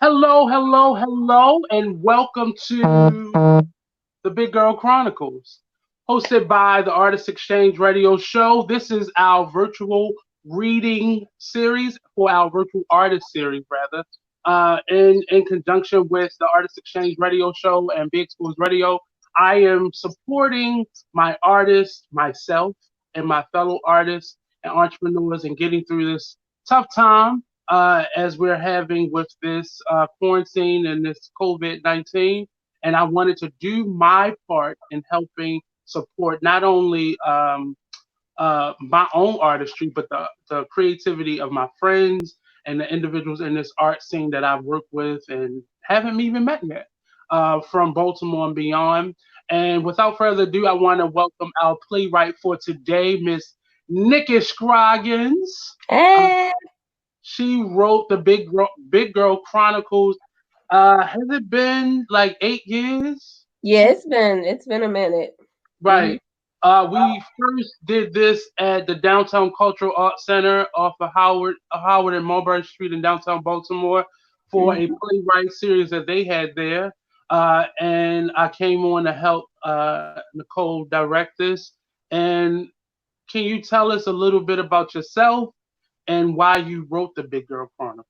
Hello, hello, hello, and welcome to the Big Girl Chronicles, hosted by the Artist Exchange Radio Show. This is our virtual reading series, for our virtual artist series, rather, in conjunction with the Artist Exchange Radio Show and Big Schools Radio. I am supporting my artists, myself, and my fellow artists and entrepreneurs in getting through this tough time as we're having with this quarantine and this COVID 19. And I wanted to do my part in helping support not only my own artistry, but the creativity of my friends and the individuals in this art scene that I've worked with and haven't even met yet from Baltimore and beyond. And without further ado, I want to welcome our playwright for today, Miss Nikki Scroggins. Uh, Eh, she wrote the Big Girl Chronicles. Has it been like 8 years? yeah, it's been a minute. Hmm. Right. We first did this at the Downtown Cultural Arts Center off of Howard and Mulberry Street in downtown Baltimore for a Hmm. playwright series that they had there. And I came on to help Nicole direct this. And can you tell us a little bit about yourself and why you wrote the Big Girl Chronicles?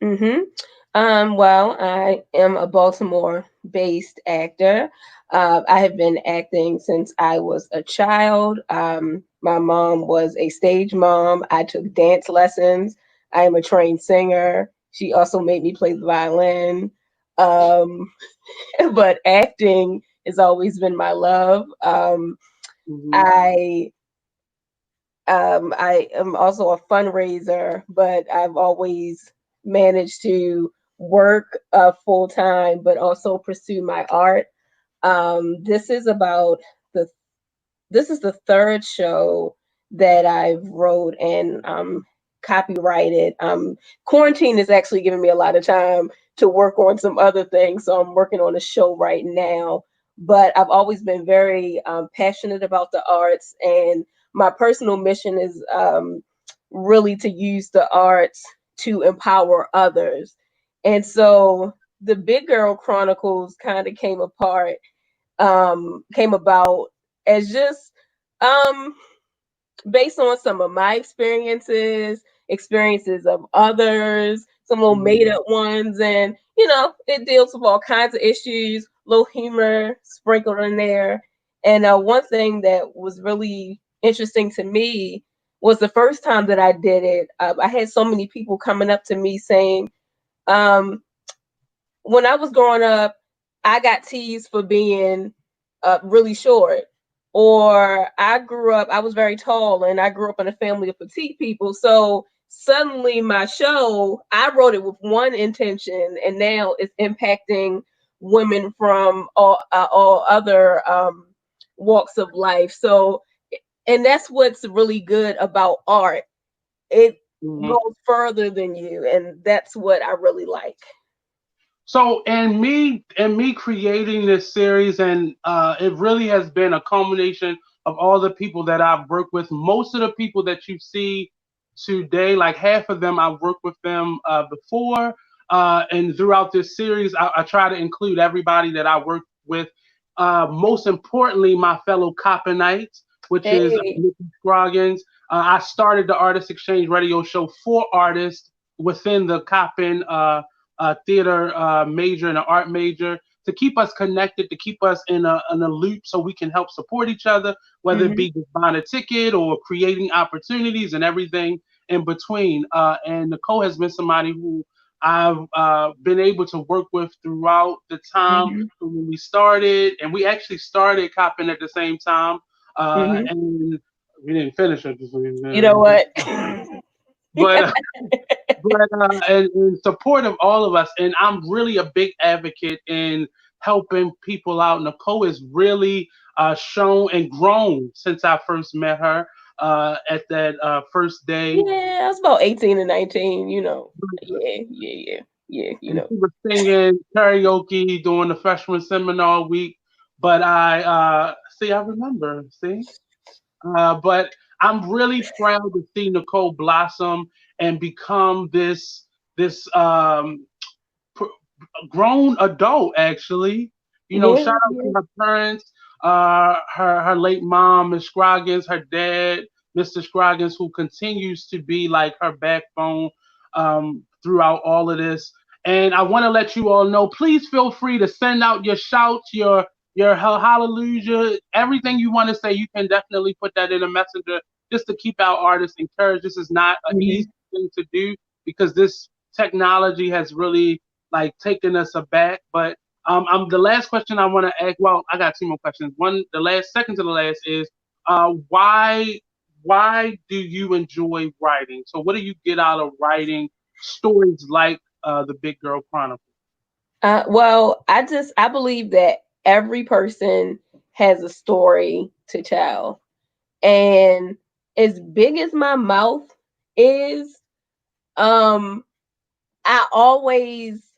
Hmm. Well, I am a Baltimore-based actor. I have been acting since I was a child. My mom was a stage mom. I took dance lessons. I am a trained singer. She also made me play the violin. Um, but acting has always been my love. Hmm. I I am also a fundraiser, but I've always managed to work full time, but also pursue my art. This is about the this is the third show that I've wrote and copyrighted. Quarantine is actually giving me a lot of time to work on some other things, so I'm working on a show right now. But I've always been very passionate about the arts, and my personal mission is really to use the arts to empower others. And so the Big Girl Chronicles kind of came about as just um based on some of my experiences of others, some little made Hmm. up ones, and it deals with all kinds of issues, little humor sprinkled in there. And one thing that was really interesting to me was the first time that I did it. I had so many people coming up to me saying, um, when I was growing up, I got teased for being really short. Or I was very tall and I grew up in a family of petite people. So suddenly my show, I wrote it with one intention and now it's impacting women from all other walks of life. So, and that's what's really good about art. It Hmm. goes further than you. And that's what I really like. So, and me creating this series, and it really has been a culmination of all the people that I've worked with. Most of the people that you see today, like half of them, I've worked with them before, and throughout this series, I try to include everybody that I worked with. Most importantly, my fellow Coppenites, which is Hey. Nikki Scroggins. I started the Artist Exchange Radio Show for artists within the Coppin theater major and an art major to keep us connected, to keep us in a loop so we can help support each other, whether it Hmm. be just buying a ticket or creating opportunities and everything in between. And Nicole has been somebody who I've been able to work with throughout the time Hmm. when we started, and we actually started copping at the same time, Hmm. and we didn't finish at the same You know time. what? But and in support of all of us. And I'm really a big advocate in helping people out. Nicole has really shown and grown since I first met her at that first day. Yeah, I was about 18 and 19, you know. Yeah, yeah, yeah, yeah, you And know. she was singing karaoke during the freshman seminar week. But I see, I remember. See, but I'm really proud to see Nicole blossom and become this grown adult actually. You know, Yeah, shout out to yeah. her parents, her late mom, Miss Scroggins, her dad, Mr. Scroggins, who continues to be like her backbone throughout all of this. And I want to let you all know, please feel free to send out your shouts, your hallelujah, everything you want to say. You can definitely put that in a messenger just to keep our artists encouraged. This is not an Mhm. easy thing to do because this technology has really like taken us aback. But the last question I want to ask. Well, I got two more questions. One, the last, second to the last is, why do you enjoy writing? So, what do you get out of writing stories like the Big Girl Chronicles? Well, I believe that every person has a story to tell, and as big as my mouth is, um, I always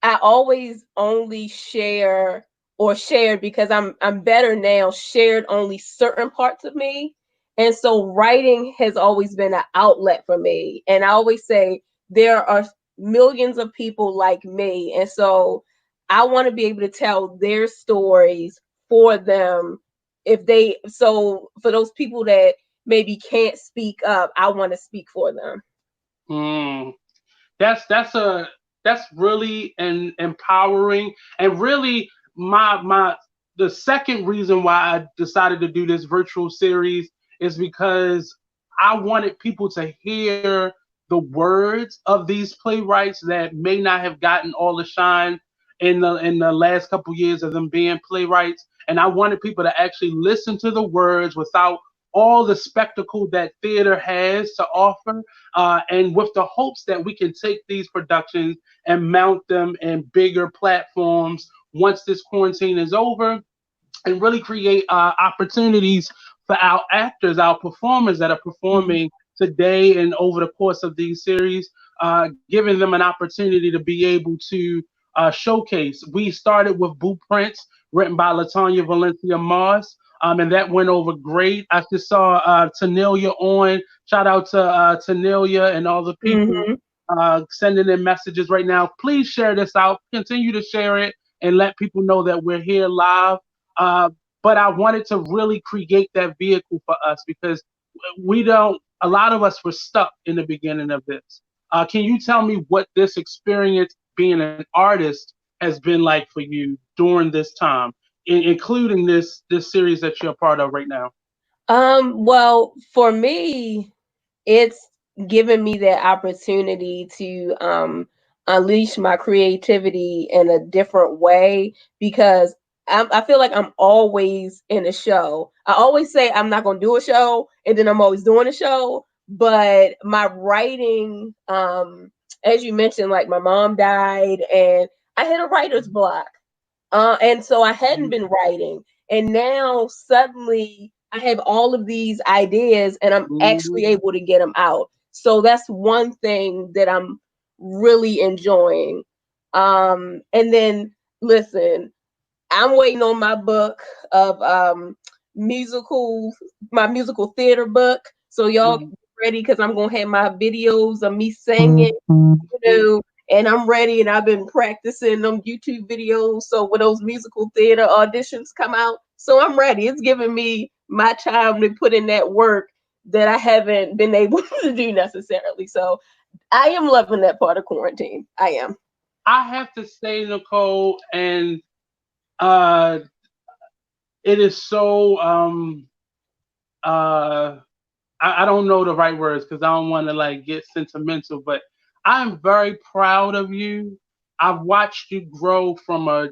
I always only share or shared because I'm better now, shared only certain parts of me. And so writing has always been an outlet for me. And I always say there are millions of people like me. And so I want to be able to tell their stories for them. If they, so for those people that maybe can't speak up, I want to speak for them. Hmm. That's that's really empowering, and really my the second reason why I decided to do this virtual series is because I wanted people to hear the words of these playwrights that may not have gotten all the shine in the last couple years of them being playwrights, and I wanted people to actually listen to the words without all the spectacle that theater has to offer, and with the hopes that we can take these productions and mount them in bigger platforms once this quarantine is over, and really create opportunities for our actors, our performers that are Mhm. performing today and over the course of these series, giving them an opportunity to be able to showcase. We started with Blueprints, written by Latanya Valencia Moss. And that went over great. I just saw Tanelia on. Shout out to Tanelia and all the people Mhm. sending in messages right now. Please share this out. Continue to share it and let people know that we're here live. Uh, but I wanted to really create that vehicle for us because we don't, a lot of us were stuck in the beginning of this. Can you tell me what this experience being an artist has been like for you during this time, including this series that you're a part of right now? Well, for me, it's given me that opportunity to unleash my creativity in a different way because I feel like I'm always in a show. I always say I'm not going to do a show, and then I'm always doing a show. But my writing, as you mentioned, like my mom died, and I hit a writer's block. And so I hadn't been writing. And now suddenly I have all of these ideas and I'm actually Mhm. able to get them out. So that's one thing that I'm really enjoying. And then listen, I'm waiting on my book of musicals, my musical theater book. So y'all get Mhm. ready because I'm gonna have my videos of me singing, know, and I'm ready and I've been practicing them YouTube videos. So when those musical theater auditions come out, so I'm ready. It's giving me my time to put in that work that I haven't been able to do necessarily. So I am loving that part of quarantine. I am. I have to say, Nicole, and uh, it is so uh I don't know the right words because I don't want to like get sentimental, but I'm very proud of you. I've watched you grow from a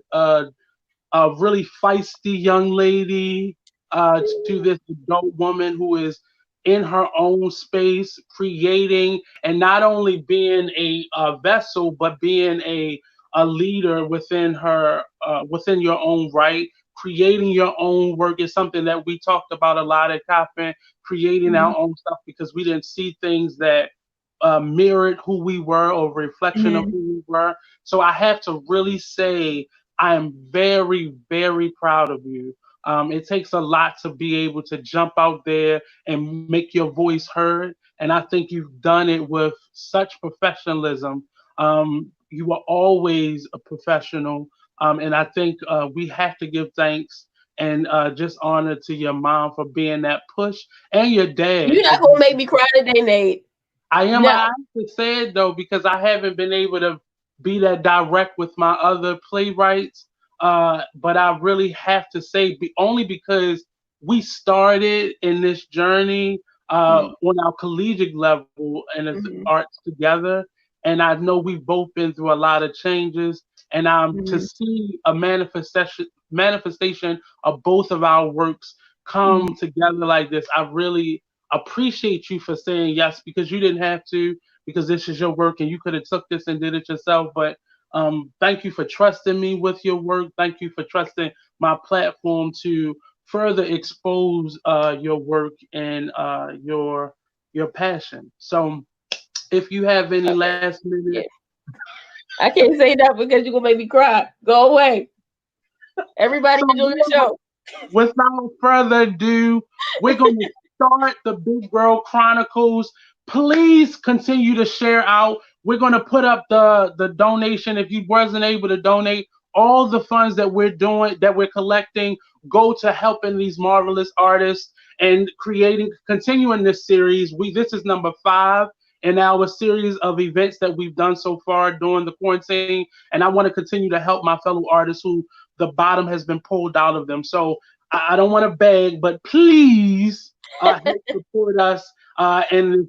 really feisty young lady to this adult woman who is in her own space, creating and not only being a vessel, but being a leader within her within your own right. Creating your own work is something that we talked about a lot at Coffin. Creating our own stuff because we didn't see things that mirrored who we were or reflection of Mm-hmm. who we were. So I have to really say I am very, very proud of you. It takes a lot to be able to jump out there and make your voice heard. And I think you've done it with such professionalism. you are always a professional. And I think we have to give thanks and just honor to your mom for being that push, and your dad You're for not gonna make me cry today, Nate. I am. No. I have to say it though because I haven't been able to be that direct with my other playwrights. But I really have to say, only because we started in this journey on our collegiate level and as Mm-hmm. arts together, and I know we've both been through a lot of changes. And to Mm-hmm. see a manifestation of both of our works come together like this, I really appreciate you for saying yes because you didn't have to because this is your work and you could have took this and did it yourself. But thank you for trusting me with your work. Thank you for trusting my platform to further expose your work and your passion. So if you have any Okay. last minute, Yeah. I can't say that because you're gonna make me cry. Go away. Everybody so enjoy the show. without further ado, we're going to start the Big Girl Chronicles. Please continue to share out. We're going to put up the donation. If you wasn't able to donate, all the funds that we're doing, that we're collecting, go to helping these marvelous artists and continuing this series. This is number 5 in our series of events that we've done so far during the quarantine. And I want to continue to help my fellow artists who the bottom has been pulled out of them. So I don't want to beg, but please help support us in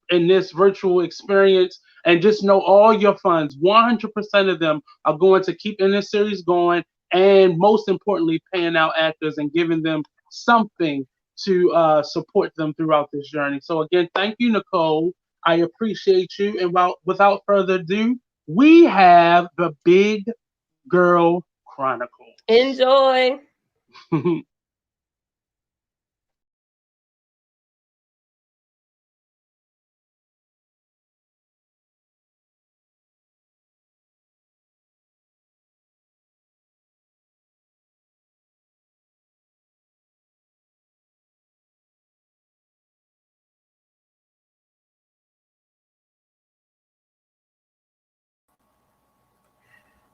this virtual experience. And just know all your funds, 100% of them are going to keep in this series going, and most importantly, paying out actors and giving them something to support them throughout this journey. So again, thank you, Nicole. I appreciate you. And without further ado, we have the Big Girl Chronicles. Enjoy.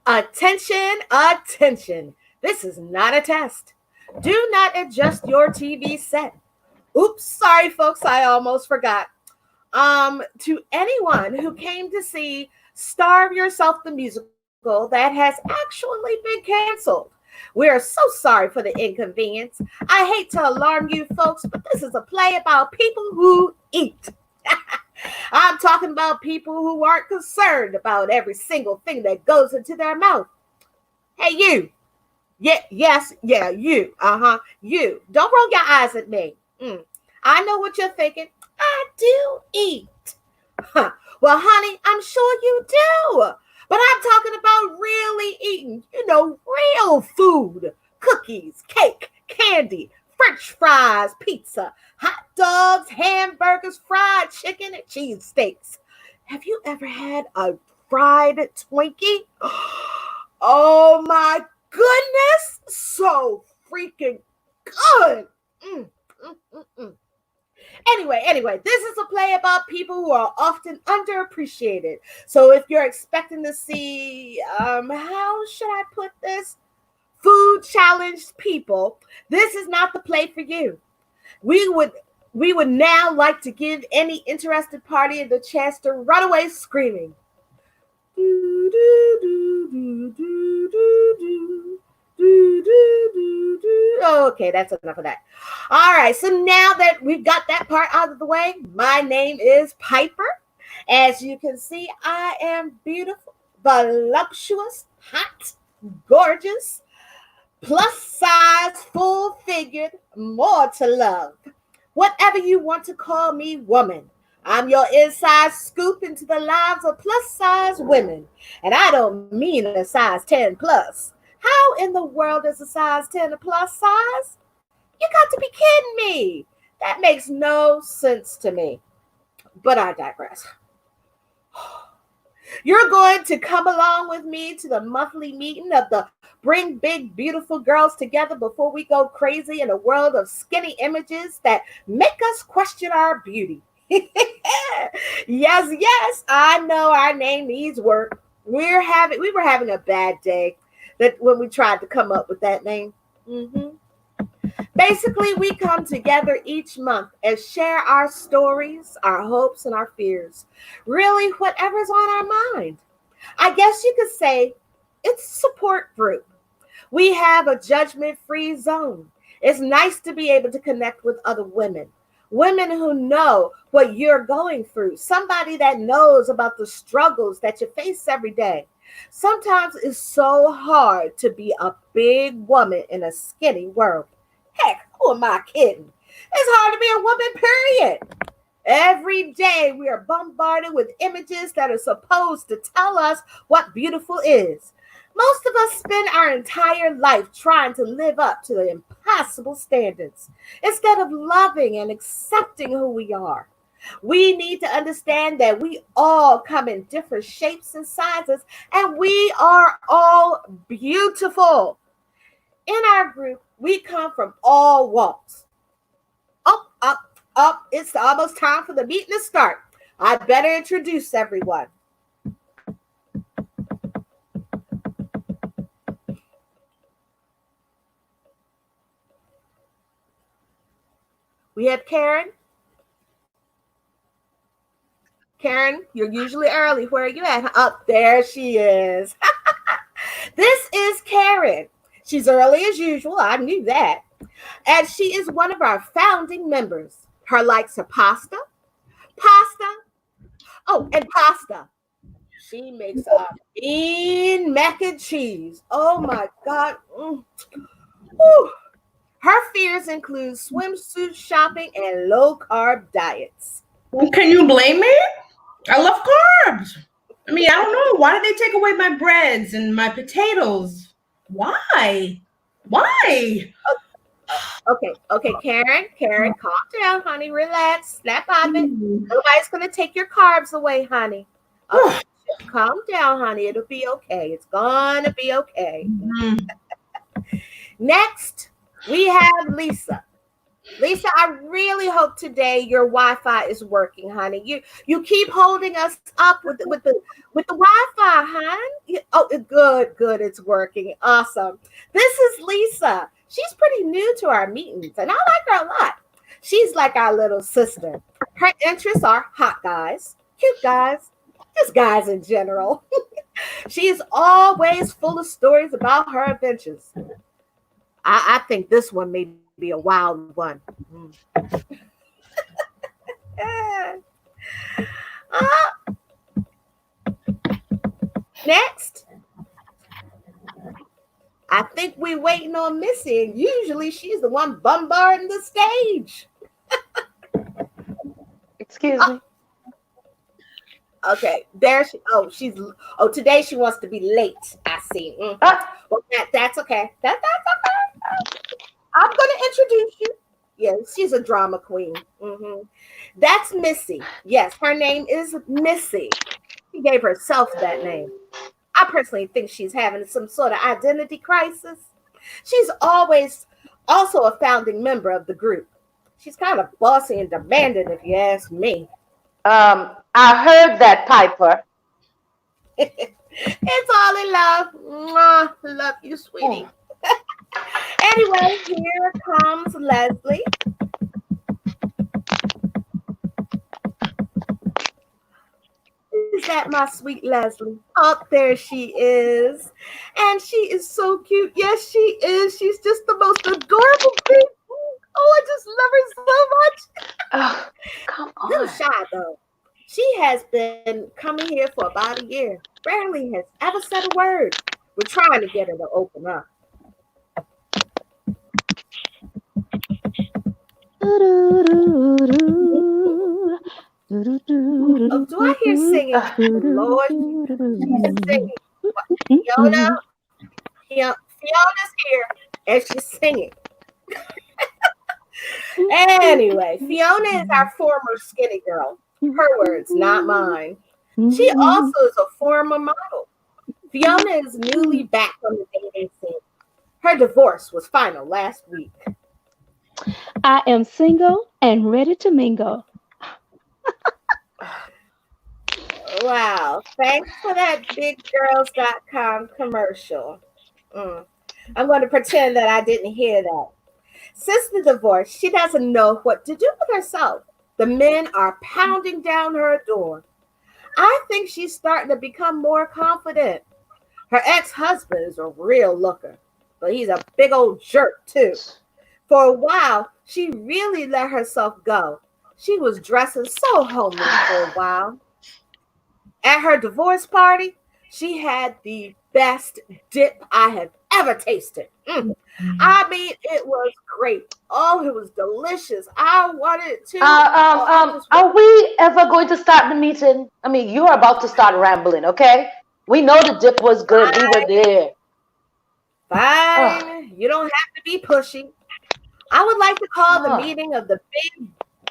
Attention, attention. This is not a test. Do not adjust your TV set. Oops, sorry folks, I almost forgot. To anyone who came to see Starve Yourself the musical that has actually been canceled. We are so sorry for the inconvenience. I hate to alarm you folks, but this is a play about people who eat. I'm talking about people who aren't concerned about every single thing that goes into their mouth. Hey, you. Yeah, yes, yeah, you. You. Don't roll your eyes at me. I know what you're thinking. I do eat. Huh. Well, honey, I'm sure you do. But I'm talking about really eating, real food. Cookies, cake, candy, French fries, pizza, hot dogs, hamburgers, fried chicken, and cheesesteaks. Have you ever had a fried Twinkie? Oh my goodness, so freaking good. Mm, mm, mm, mm. Anyway, this is a play about people who are often underappreciated. So if you're expecting to see, how should I put this? Food challenged people, this is not the play for you. We would now like to give any interested party the chance to run away screaming. Okay, that's enough of that. All right, so now that we've got that part out of the way, my name is Piper. As you can see, I am beautiful, voluptuous, hot, gorgeous, plus size, full figured, more to love. Whatever you want to call me, woman. I'm your inside scoop into the lives of plus size women. And I don't mean a size 10 plus. How in the world is a size 10 a plus size? You got to be kidding me. That makes no sense to me. But I digress. You're going to come along with me to the monthly meeting of the Bring Big Beautiful Girls Together before we go crazy in a world of skinny images that make us question our beauty. Yes, I know our name needs work. We were having a bad day that when we tried to come up with that name. hmm Basically, we come together each month and share our stories, our hopes, and our fears. Really, whatever's on our mind. I guess you could say it's a support group. We have a judgment free zone. It's nice to be able to connect with other women, women who know what you're going through, somebody that knows about the struggles that you face every day. Sometimes it's so hard to be a big woman in a skinny world. Heck, who am I kidding? It's hard to be a woman, period. Every day we are bombarded with images that are supposed to tell us what beautiful is. Most of us spend our entire life trying to live up to the impossible standards instead of loving and accepting who we are. We need to understand that we all come in different shapes and sizes, and we are all beautiful. In our group, we come from all walks. Up. It's almost time for the meeting to start. I better introduce everyone. We have Karen. Karen, you're usually early. Where are you at? Up there she is. This is Karen. She's early as usual. I knew that. And she is one of our founding members. Her likes are pasta. And pasta. She makes a mean mac and cheese. Oh my God. Whew. Her fears include swimsuit shopping and low carb diets. Can you blame me? I love carbs. I mean, I don't know. Why did they take away my breads and my potatoes? Why? Okay, Karen, calm down, honey. Relax. Snap out of it. Nobody's gonna take your carbs away, honey. Okay, calm down, honey. It'll be okay. It's gonna be okay. Next, we have Lisa. Lisa, I really hope today your Wi-Fi is working, honey. You keep holding us up with the Wi-Fi, hon. Oh, good. It's working. Awesome. This is Lisa. She's pretty new to our meetings, and I like her a lot. She's like our little sister. Her interests are hot guys, cute guys, just guys in general. She is always full of stories about her adventures. I think this one may be a wild one. Next, I think we're waiting on Missy, and usually she's the one bombarding the stage. Excuse me. Okay, there she. Today she wants to be late. I see. Well, that's okay. That's okay. I'm going to introduce you. Yes, she's a drama queen. That's Missy. Yes, her name is Missy. She gave herself that name. I personally think she's having some sort of identity crisis. She's always also a founding member of the group. She's kind of bossy and demanding, if you ask me. I heard that, Piper. It's all in love. Mwah, love you, sweetie. Anyway, here comes Leslie. Is that my sweet Leslie? Up there she is. And she is so cute. Yes, she is. She's just the most adorable thing. Oh, I just love her so much. Oh, come on. A little shy, though. She has been coming here for about a year. Rarely has ever said a word. We're trying to get her to open up. Oh, do I hear singing? Lord, she's singing. Fiona's here, and she's singing. Anyway, Fiona is our former skinny girl. Her words, not mine. She also is a former model. Fiona is newly back on the dating scene. Her divorce was final last week. I am single and ready to mingle. Wow. Thanks for that biggirls.com commercial. Mm. I'm going to pretend that I didn't hear that. Since the divorce, she doesn't know what to do with herself. The men are pounding down her door. I think she's starting to become more confident. Her ex-husband is a real looker, but he's a big old jerk too. For a while, she really let herself go. She was dressing so homely for a while. At her divorce party, she had the best dip I have ever tasted. I mean, it was great. Oh, it was delicious. I wanted it too. Are we ever going to start the meeting? I mean, you are about to start rambling, okay? We know the dip was good. We were there. Fine. You don't have to be pushy. I would like to call the meeting of the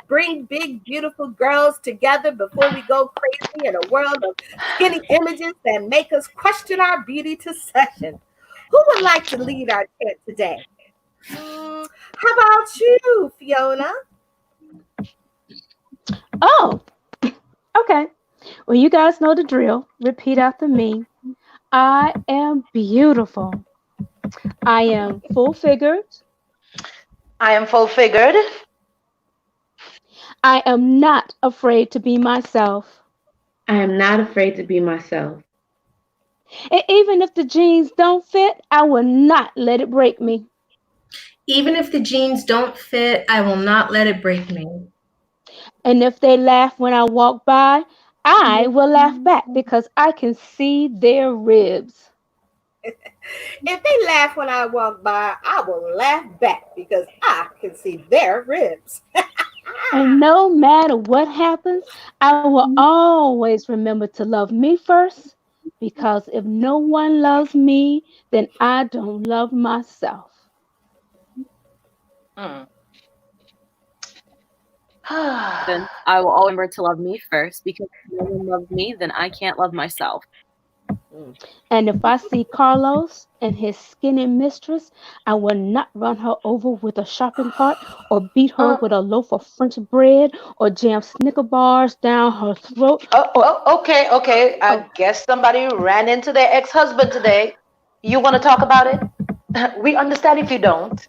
bring big, beautiful girls together before we go crazy in a world of skinny images that make us question our beauty to session. Who would like to lead our chant today? How about you, Fiona? Oh, okay. Well, you guys know the drill. Repeat after me. I am beautiful. I am full-figured. I am full-figured. I am not afraid to be myself. I am not afraid to be myself. And even if the jeans don't fit, I will not let it break me. Even if the jeans don't fit, I will not let it break me. And if they laugh when I walk by, I will laugh back because I can see their ribs. If they laugh when I walk by, I will laugh back because I can see their ribs. And no matter what happens, I will always remember to love me first, because if no one loves me, then I don't love myself. Then I will always remember to love me first, because if no one loves me, then I can't love myself. And if I see Carlos and his skinny mistress, I will not run her over with a shopping cart or beat her with a loaf of French bread or jam Snicker bars down her throat. Okay. I guess somebody ran into their ex-husband today. You want to talk about it? We understand if you don't.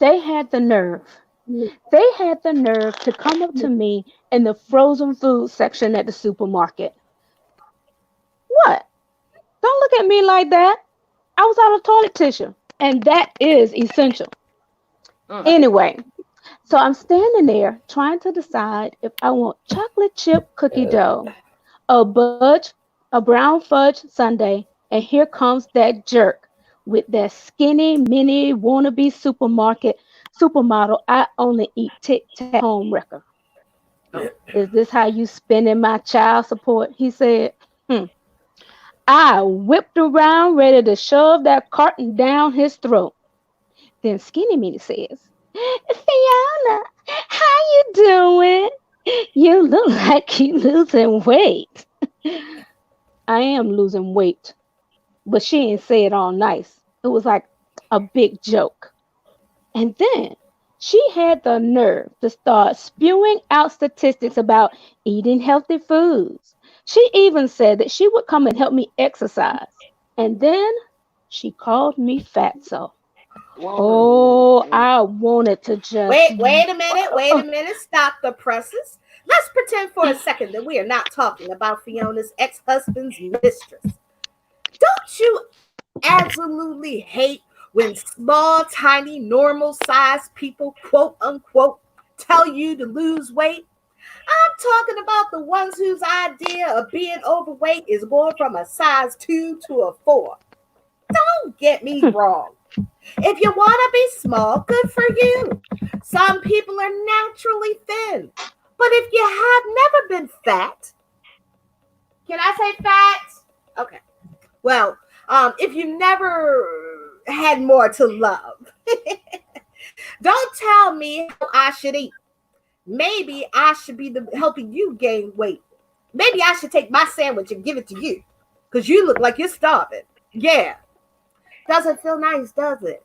They had the nerve. They had the nerve to come up to me in the frozen food section at the supermarket. What? Don't look at me like that. I was out of toilet tissue, and that is essential. Anyway, so I'm standing there trying to decide if I want chocolate chip cookie dough, a brown fudge sundae, and here comes that jerk with that skinny mini wannabe supermodel I only eat Tic Tac home wrecker. Is this how you spending my child support? He said. I whipped around ready to shove that carton down his throat. Then Skinny Minnie says, Fiona, how you doing? You look like you losing weight. I am losing weight. But she ain't say it all nice. It was like a big joke. And then she had the nerve to start spewing out statistics about eating healthy foods. She even said that she would come and help me exercise. And then she called me fatso. Oh, I wanted to just... Wait a minute. Stop the presses. Let's pretend for a second that we are not talking about Fiona's ex-husband's mistress. Don't you absolutely hate when small, tiny, normal-sized people, quote unquote, tell you to lose weight? I'm talking about the ones whose idea of being overweight is going from a size 2 to a 4. Don't get me wrong. If you want to be small, good for you. Some people are naturally thin. But if you have never been fat, can I say fat? Okay. Well, if you never had more to love, don't tell me how I should eat. Maybe I should be helping you gain weight. Maybe I should take my sandwich and give it to you because you look like you're starving. Yeah. Doesn't feel nice, does it?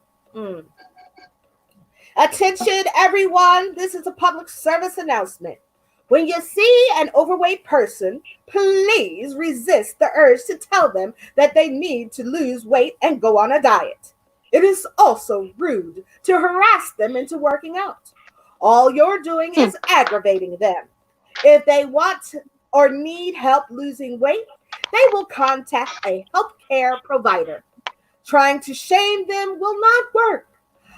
Attention, everyone. This is a public service announcement. When you see an overweight person, please resist the urge to tell them that they need to lose weight and go on a diet. It is also rude to harass them into working out. All you're doing is aggravating them. If they want or need help losing weight, they will contact a healthcare provider. Trying to shame them will not work.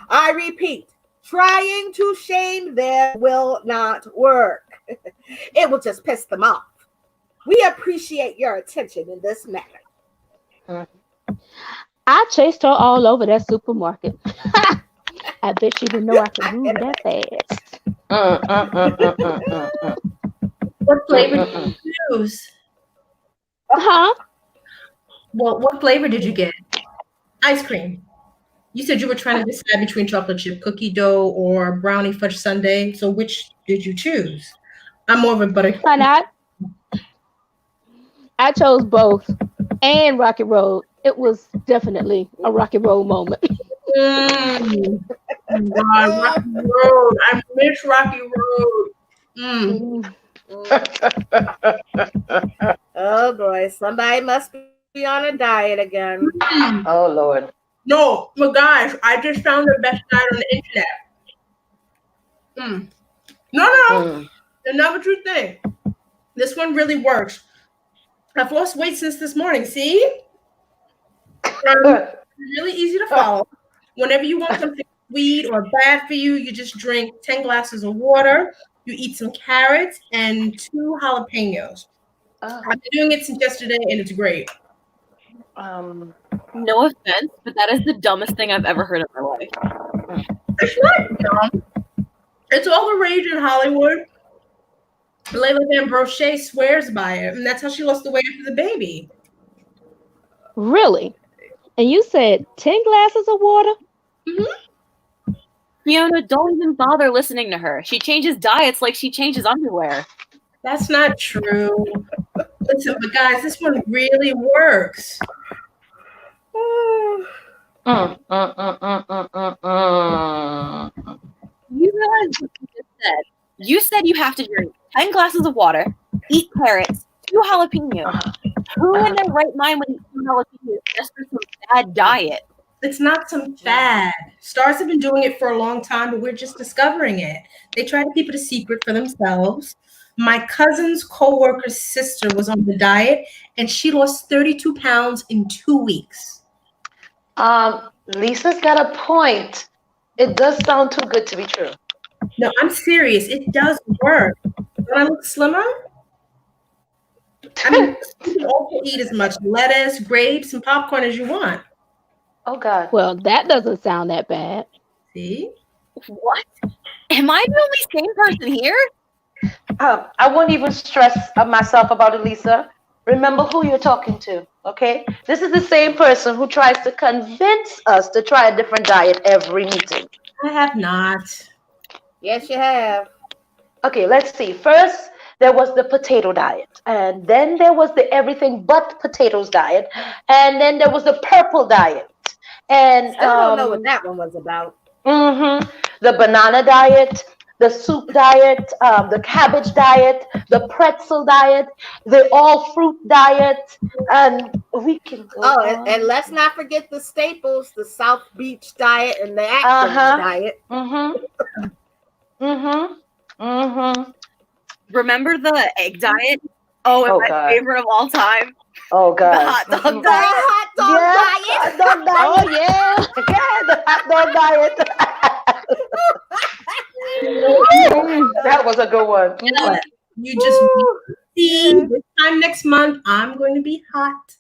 I repeat, trying to shame them will not work. It will just piss them off. We appreciate your attention in this matter. I chased her all over that supermarket. I bet you didn't know I could move that fast. What flavor did you choose? Huh? Well, what flavor did you get? Ice cream. You said you were trying to decide between chocolate chip cookie dough or brownie fudge sundae. So which did you choose? I'm more of a butter. Why not? I chose both and Rocky Road. It was definitely a Rocky Road moment. God, Rocky Road. I miss Rocky Road. Oh boy, somebody must be on a diet again. Oh Lord. No, but guys, I just found the best diet on the internet. No. Another true thing. This one really works. I've lost weight since this morning. See? Really easy to follow. Whenever you want something sweet or bad for you, you just drink 10 glasses of water. You eat some carrots and 2 jalapenos. I've been doing it since yesterday, and it's great. No offense, but that is the dumbest thing I've ever heard in my life. It's not dumb. It's all the rage in Hollywood. Layla Van Brochet swears by it, and that's how she lost the weight after the baby. Really? And you said 10 glasses of water? Fiona, don't even bother listening to her. She changes diets like she changes underwear. That's not true. Listen, but guys, this one really works. You realize what you just said? You said you have to drink 10 glasses of water, eat carrots, 2 jalapenos. Who in their right mind would eat 2 jalapenos just for some bad diet? It's not some fad. Stars have been doing it for a long time, but we're just discovering it. They try to keep it a secret for themselves. My cousin's co-worker's sister was on the diet, and she lost 32 pounds in 2 weeks. Lisa's got a point. It does sound too good to be true. No, I'm serious. It does work. Don't I look slimmer? I mean, you can also eat as much lettuce, grapes, and popcorn as you want. Oh God. Well, that doesn't sound that bad. See? What? Am I the only sane person here? I won't even stress myself about it, Lisa. Remember who you're talking to, okay? This is the same person who tries to convince us to try a different diet every meeting. I have not. Yes, you have. Okay, let's see. First, there was the potato diet. And then there was the everything but potatoes diet. And then there was the purple diet. And I don't know what that one was about. The banana diet, the soup diet, the cabbage diet, the pretzel diet, the all fruit diet, and we can go on. And let's not forget the staples, the South Beach diet and the Atkins diet. Remember the egg diet? Oh, and my God. favorite of all time. Oh God. The hot dog The diet. hot dog diet. Hot dog diet. Oh, yeah. Yeah, the hot dog diet. That was a good one. You just see this time next month, I'm going to be hot.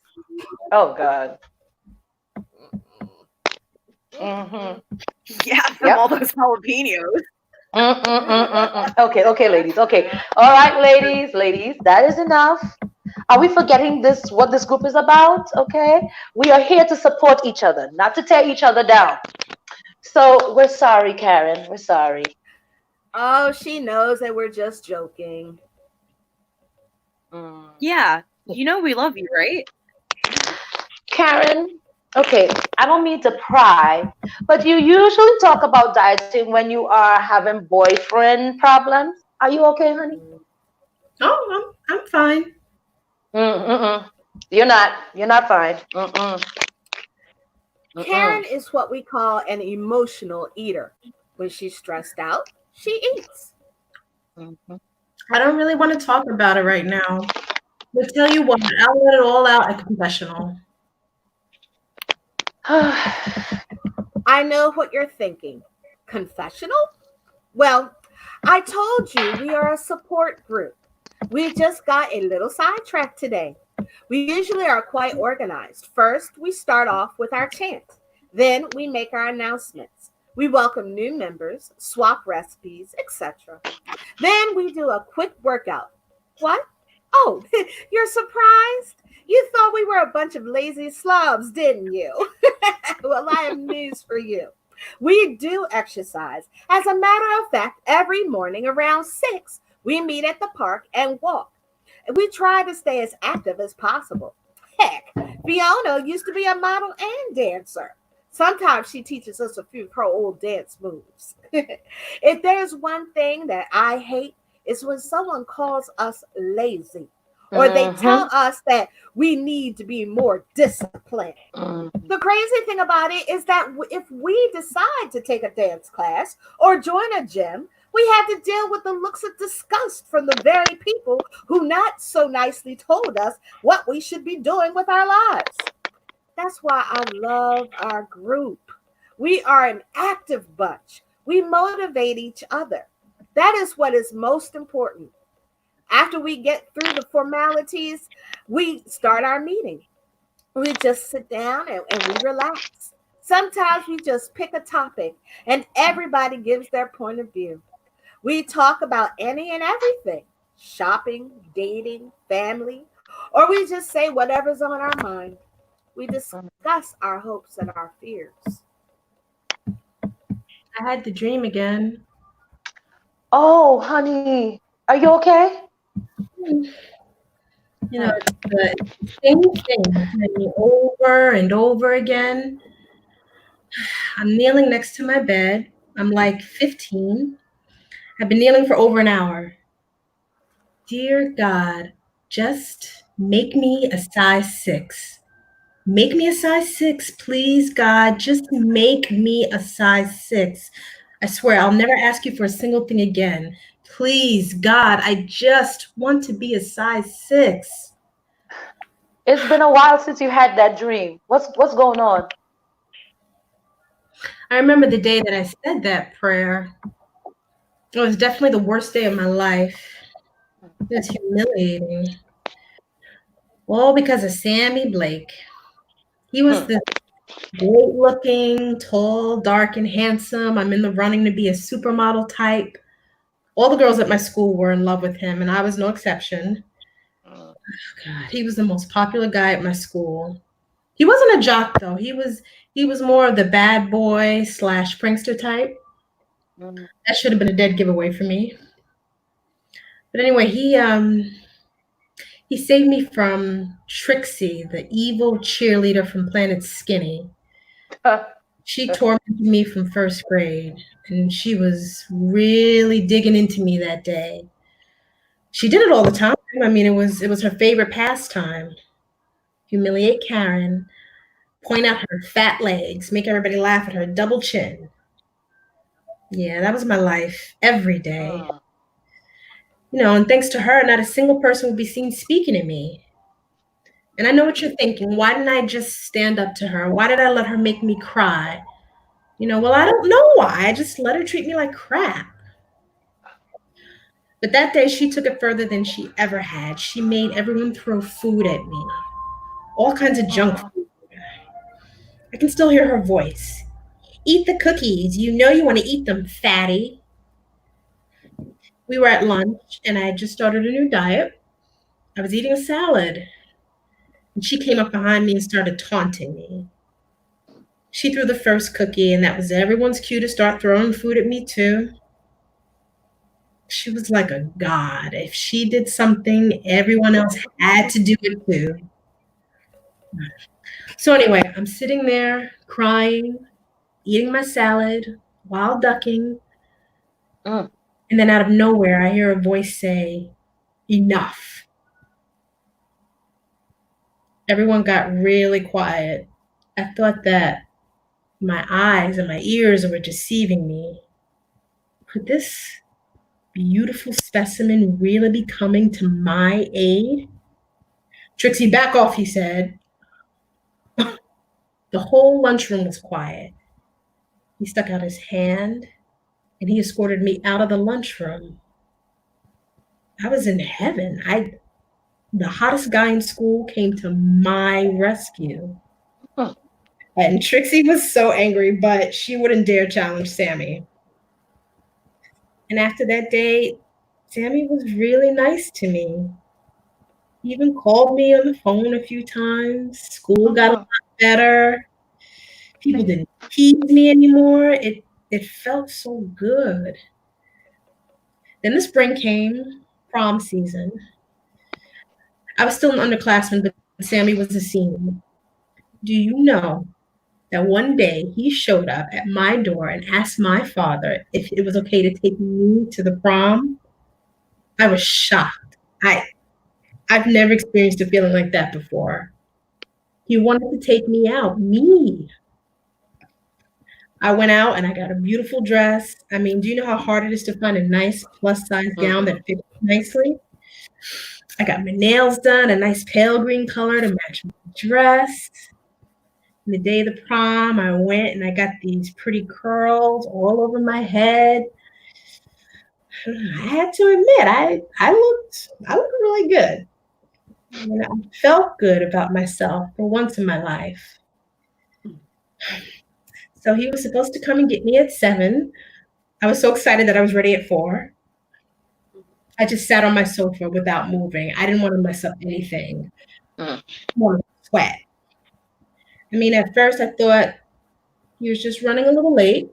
Oh God. Yeah, from all those jalapenos. Okay, ladies. Okay. All right, ladies, that is enough. Are we forgetting what this group is about? Okay. We are here to support each other, not to tear each other down. So we're sorry, Karen. We're sorry. Oh, she knows that we're just joking. Yeah, you know we love you, right? Karen, okay, I don't mean to pry, but you usually talk about dieting when you are having boyfriend problems. Are you okay, honey? Oh, I'm fine. You're not fine. Karen is what we call an emotional eater. When she's stressed out, she eats. I don't really want to talk about it right now. But tell you what, I'll let it all out at confessional. I know what you're thinking. Confessional? Well, I told you we are a support group. We just got a little sidetracked today. We usually are quite organized. First, we start off with our chant. Then we make our announcements. We welcome new members, swap recipes, etc. Then we do a quick workout. What? Oh, you're surprised? You thought we were a bunch of lazy slobs, didn't you? Well, I have news for you. We do exercise. As a matter of fact, every morning around 6, we meet at the park and walk. We try to stay as active as possible. Heck, Fiona used to be a model and dancer. Sometimes she teaches us a few of her old dance moves. If there's one thing that I hate, is when someone calls us lazy or they tell us that we need to be more disciplined. The crazy thing about it is that if we decide to take a dance class or join a gym, we have to deal with the looks of disgust from the very people who not so nicely told us what we should be doing with our lives. That's why I love our group. We are an active bunch. We motivate each other. That is what is most important. After we get through the formalities, we start our meeting. We just sit down and we relax. Sometimes we just pick a topic and everybody gives their point of view. We talk about any and everything: shopping, dating, family, or we just say whatever's on our mind. We discuss our hopes and our fears. I had the dream again. Oh, honey, are you okay? You know, it's the same thing happening over and over again. I'm kneeling next to my bed. I'm like 15. I've been kneeling for over an hour. Dear God, just make me a size 6. Make me a size 6, please, God. Just make me a size 6. I swear I'll never ask you for a single thing again. Please, God, I just want to be a size 6. It's been a while since you had that dream. What's going on? I remember the day that I said that prayer. It was definitely the worst day of my life. It was humiliating. All because of Sammy Blake. He was this great looking, tall, dark, and handsome. I'm in the running to be a supermodel type. All the girls at my school were in love with him, and I was no exception. Oh, God, he was the most popular guy at my school. He wasn't a jock though. He was more of the bad boy / prankster type. That should have been a dead giveaway for me. But anyway, he saved me from Trixie, the evil cheerleader from Planet Skinny. She tormented me from first grade, and she was really digging into me that day. She did it all the time. I mean, it was her favorite pastime. Humiliate Karen, point out her fat legs, make everybody laugh at her double chin. Yeah, that was my life every day. You know, and thanks to her, not a single person would be seen speaking to me. And I know what you're thinking. Why didn't I just stand up to her? Why did I let her make me cry? You know, well, I don't know why. I just let her treat me like crap. But that day, she took it further than she ever had. She made everyone throw food at me. All kinds of junk food. I can still hear her voice. Eat the cookies. You know you want to eat them, fatty. We were at lunch, and I had just started a new diet. I was eating a salad. And she came up behind me and started taunting me. She threw the first cookie, and that was everyone's cue to start throwing food at me, too. She was like a god. If she did something, everyone else had to do it, too. So anyway, I'm sitting there crying, eating my salad, while ducking. And then out of nowhere, I hear a voice say, enough. Everyone got really quiet. I thought that my eyes and my ears were deceiving me. Could this beautiful specimen really be coming to my aid? Trixie, back off, he said. The whole lunchroom was quiet. He stuck out his hand and he escorted me out of the lunchroom. I was in heaven. The hottest guy in school came to my rescue. And Trixie was so angry, but she wouldn't dare challenge Sammy. And after that day, Sammy was really nice to me. He even called me on the phone a few times. School got a lot better. People didn't tease me anymore. It felt so good. Then the spring came, prom season. I was still an underclassman, but Sammy was a senior. Do you know that one day he showed up at my door and asked my father if it was okay to take me to the prom? I was shocked. I've never experienced a feeling like that before. He wanted to take me out, me. I went out and I got a beautiful dress. I mean, do you know how hard it is to find a nice plus-size gown that fits nicely? I got my nails done, a nice pale green color to match my dress. And the day of the prom, I went and I got these pretty curls all over my head. I had to admit, I looked really good. And I felt good about myself for once in my life. So he was supposed to come and get me at 7. I was so excited that I was ready at 4. I just sat on my sofa without moving. I didn't want to mess up anything. I wanted to sweat. I mean, at first I thought he was just running a little late.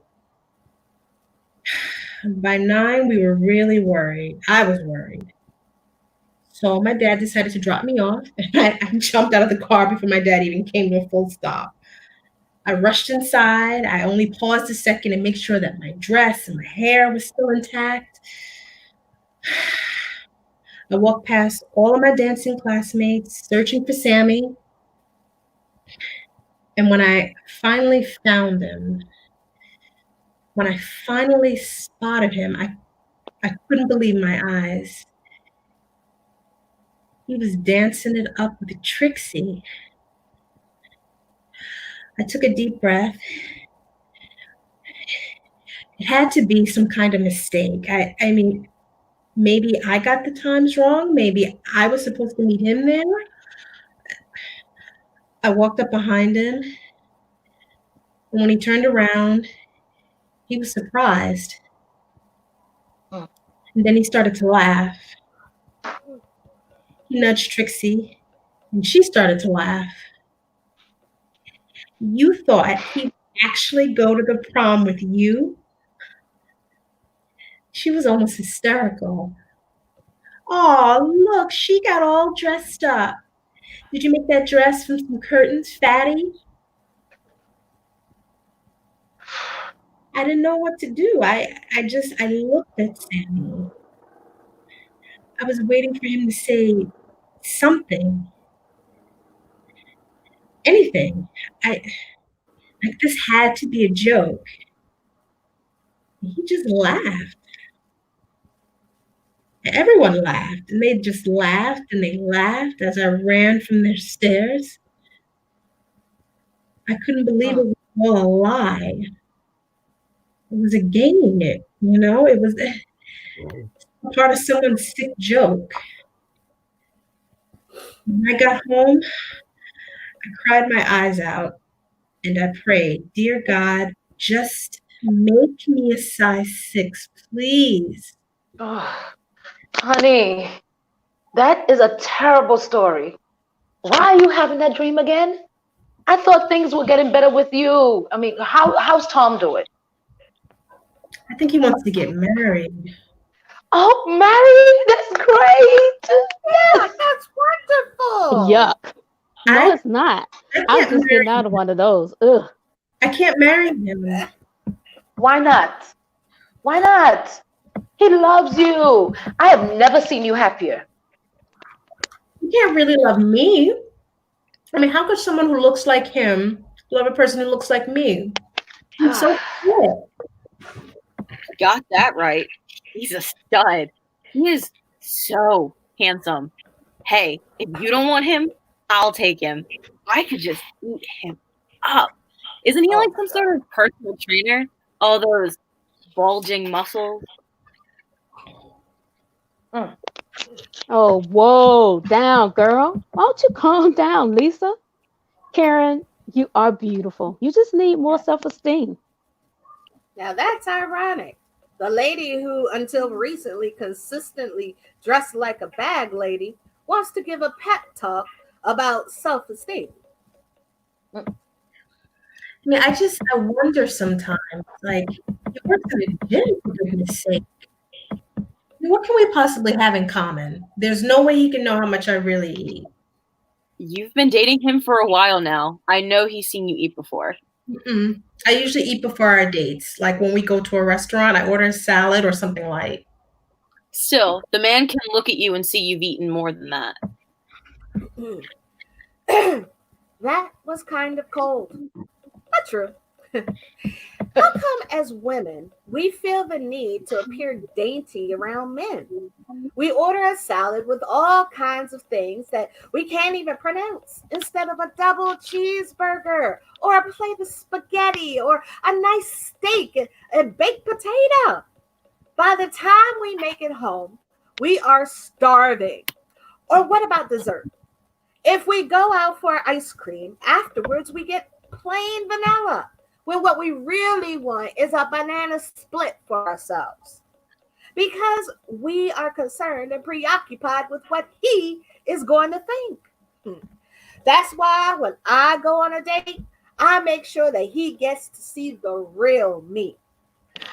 By 9, we were really worried. I was worried. So my dad decided to drop me off, and I jumped out of the car before my dad even came to a full stop. I rushed inside. I only paused a second to make sure that my dress and my hair was still intact. I walked past all of my dancing classmates, searching for Sammy. And when I finally found him, when I finally spotted him, I couldn't believe my eyes. He was dancing it up with Trixie. I took a deep breath. It had to be some kind of mistake. I mean, maybe I got the times wrong. Maybe I was supposed to meet him there. I walked up behind him. And when he turned around, he was surprised. And then he started to laugh. He nudged Trixie, and she started to laugh. You thought he would actually go to the prom with you? She was almost hysterical. Oh, look, she got all dressed up. Did you make that dress from some curtains, fatty? I didn't know what to do. I looked at Sammy. I was waiting for him to say something. Anything. Like this had to be a joke. He just laughed. Everyone laughed, and they just laughed and they laughed as I ran from their stares. I couldn't believe it was all a lie. It was a game, it was part of someone's sick joke. When I got home, I cried my eyes out and I prayed, dear God, just make me a size 6, please. Oh, honey, that is a terrible story. Why are you having that dream again? I thought things were getting better with you. I mean, how's Tom doing? I think he wants to get married. Oh, married? That's great. Yeah, that's wonderful. Yuck. No, it's not. I was just getting out of one of those. Ugh. I can't marry him. Why not? Why not? He loves you. I have never seen you happier. can't really love me. I mean, how could someone who looks like him love a person who looks like me? I'm so cool. Got that right. He's a stud. He is so handsome. Hey, if you don't want him, I'll take him. I could just eat him up. Isn't he like some sort of personal trainer? All those bulging muscles. Oh, whoa, down, girl. Why don't you calm down, Lisa? Karen, you are beautiful. You just need more self-esteem. Now that's ironic. The lady who, until recently, consistently dressed like a bag lady wants to give a pep talk about self-esteem. I mean, I wonder sometimes, like, you work in a gym, for goodness sake. I mean, what can we possibly have in common? There's no way he can know how much I really eat. You've been dating him for a while now. I know he's seen you eat before. Mm-mm. I usually eat before our dates. Like when we go to a restaurant, I order a salad or something light. Still, the man can look at you and see you've eaten more than that. That was kind of cold. Not true. How come as women, we feel the need to appear dainty around men? We order a salad with all kinds of things that we can't even pronounce instead of a double cheeseburger or a plate of spaghetti or a nice steak and baked potato. By the time we make it home, we are starving. Or what about dessert? If we go out for ice cream, afterwards we get plain vanilla, when what we really want is a banana split for ourselves. Because we are concerned and preoccupied with what he is going to think. That's why when I go on a date, I make sure that he gets to see the real me.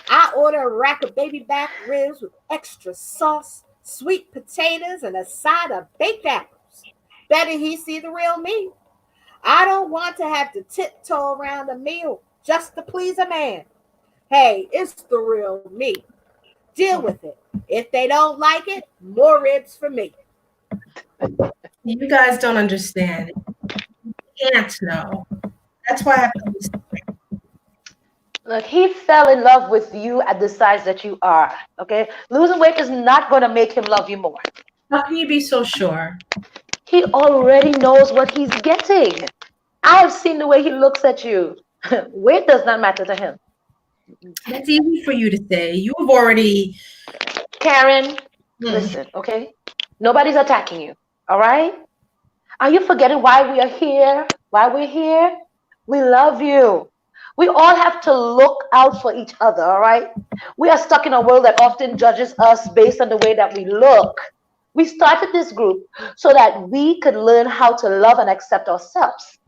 I order a rack of baby back ribs with extra sauce, sweet potatoes, and a side of baked apples. Better he see the real me. I don't want to have to tiptoe around a meal just to please a man. Hey, it's the real me. Deal with it. If they don't like it, more ribs for me. You guys don't understand. You can't know. That's why I have to listen. Look, he fell in love with you at the size that you are. Okay, losing weight is not going to make him love you more. How can you be so sure? He already knows what he's getting. I have seen the way he looks at you. Weight does not matter to him. That's easy for you to say. You have already... Karen, listen, okay? Nobody's attacking you, all right? Are you forgetting why we are here? Why we're here? We love you. We all have to look out for each other, all right? We are stuck in a world that often judges us based on the way that we look. We started this group so that we could learn how to love and accept ourselves.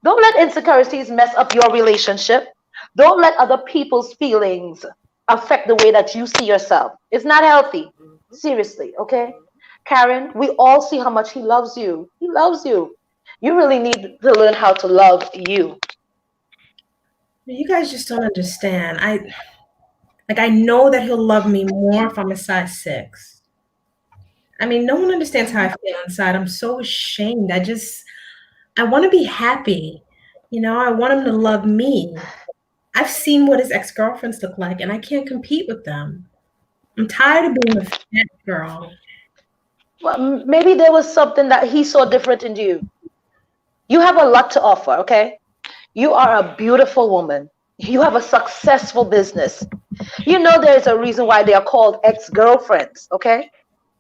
Don't let insecurities mess up your relationship. Don't let other people's feelings affect the way that you see yourself. It's not healthy. Seriously, okay? Karen, we all see how much he loves you. He loves you. You really need to learn how to love you. You guys just don't understand. I know that he'll love me more if I'm a size 6. I mean, no one understands how I feel inside. I'm so ashamed. I want to be happy. You know, I want him to love me. I've seen what his ex-girlfriends look like, and I can't compete with them. I'm tired of being a fat girl. Well, maybe there was something that he saw different in you. You have a lot to offer, okay? You are a beautiful woman. You have a successful business. You know there is a reason why they are called ex-girlfriends, okay?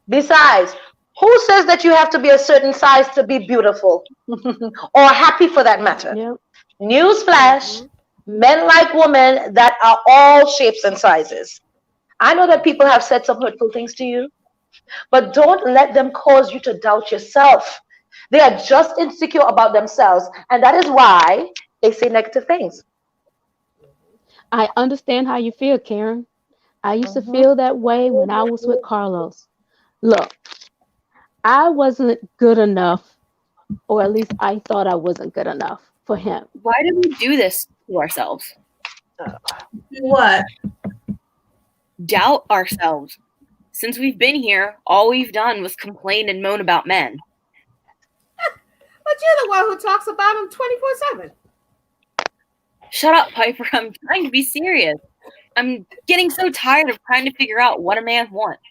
Besides, who says that you have to be a certain size to be beautiful or happy for that matter? Yep. Newsflash, men like women that are all shapes and sizes. I know that people have said some hurtful things to you, but don't let them cause you to doubt yourself. They are just insecure about themselves, and that is why they say negative things. I understand how you feel, Karen. I used to feel that way when I was with Carlos. Look, I wasn't good enough, or at least I thought I wasn't good enough for him. Why did we do this to ourselves? What? Doubt ourselves. Since we've been here, all we've done was complain and moan about men. But you're the one who talks about him 24/7. Shut up, Piper. I'm trying to be serious. I'm getting so tired of trying to figure out what a man wants.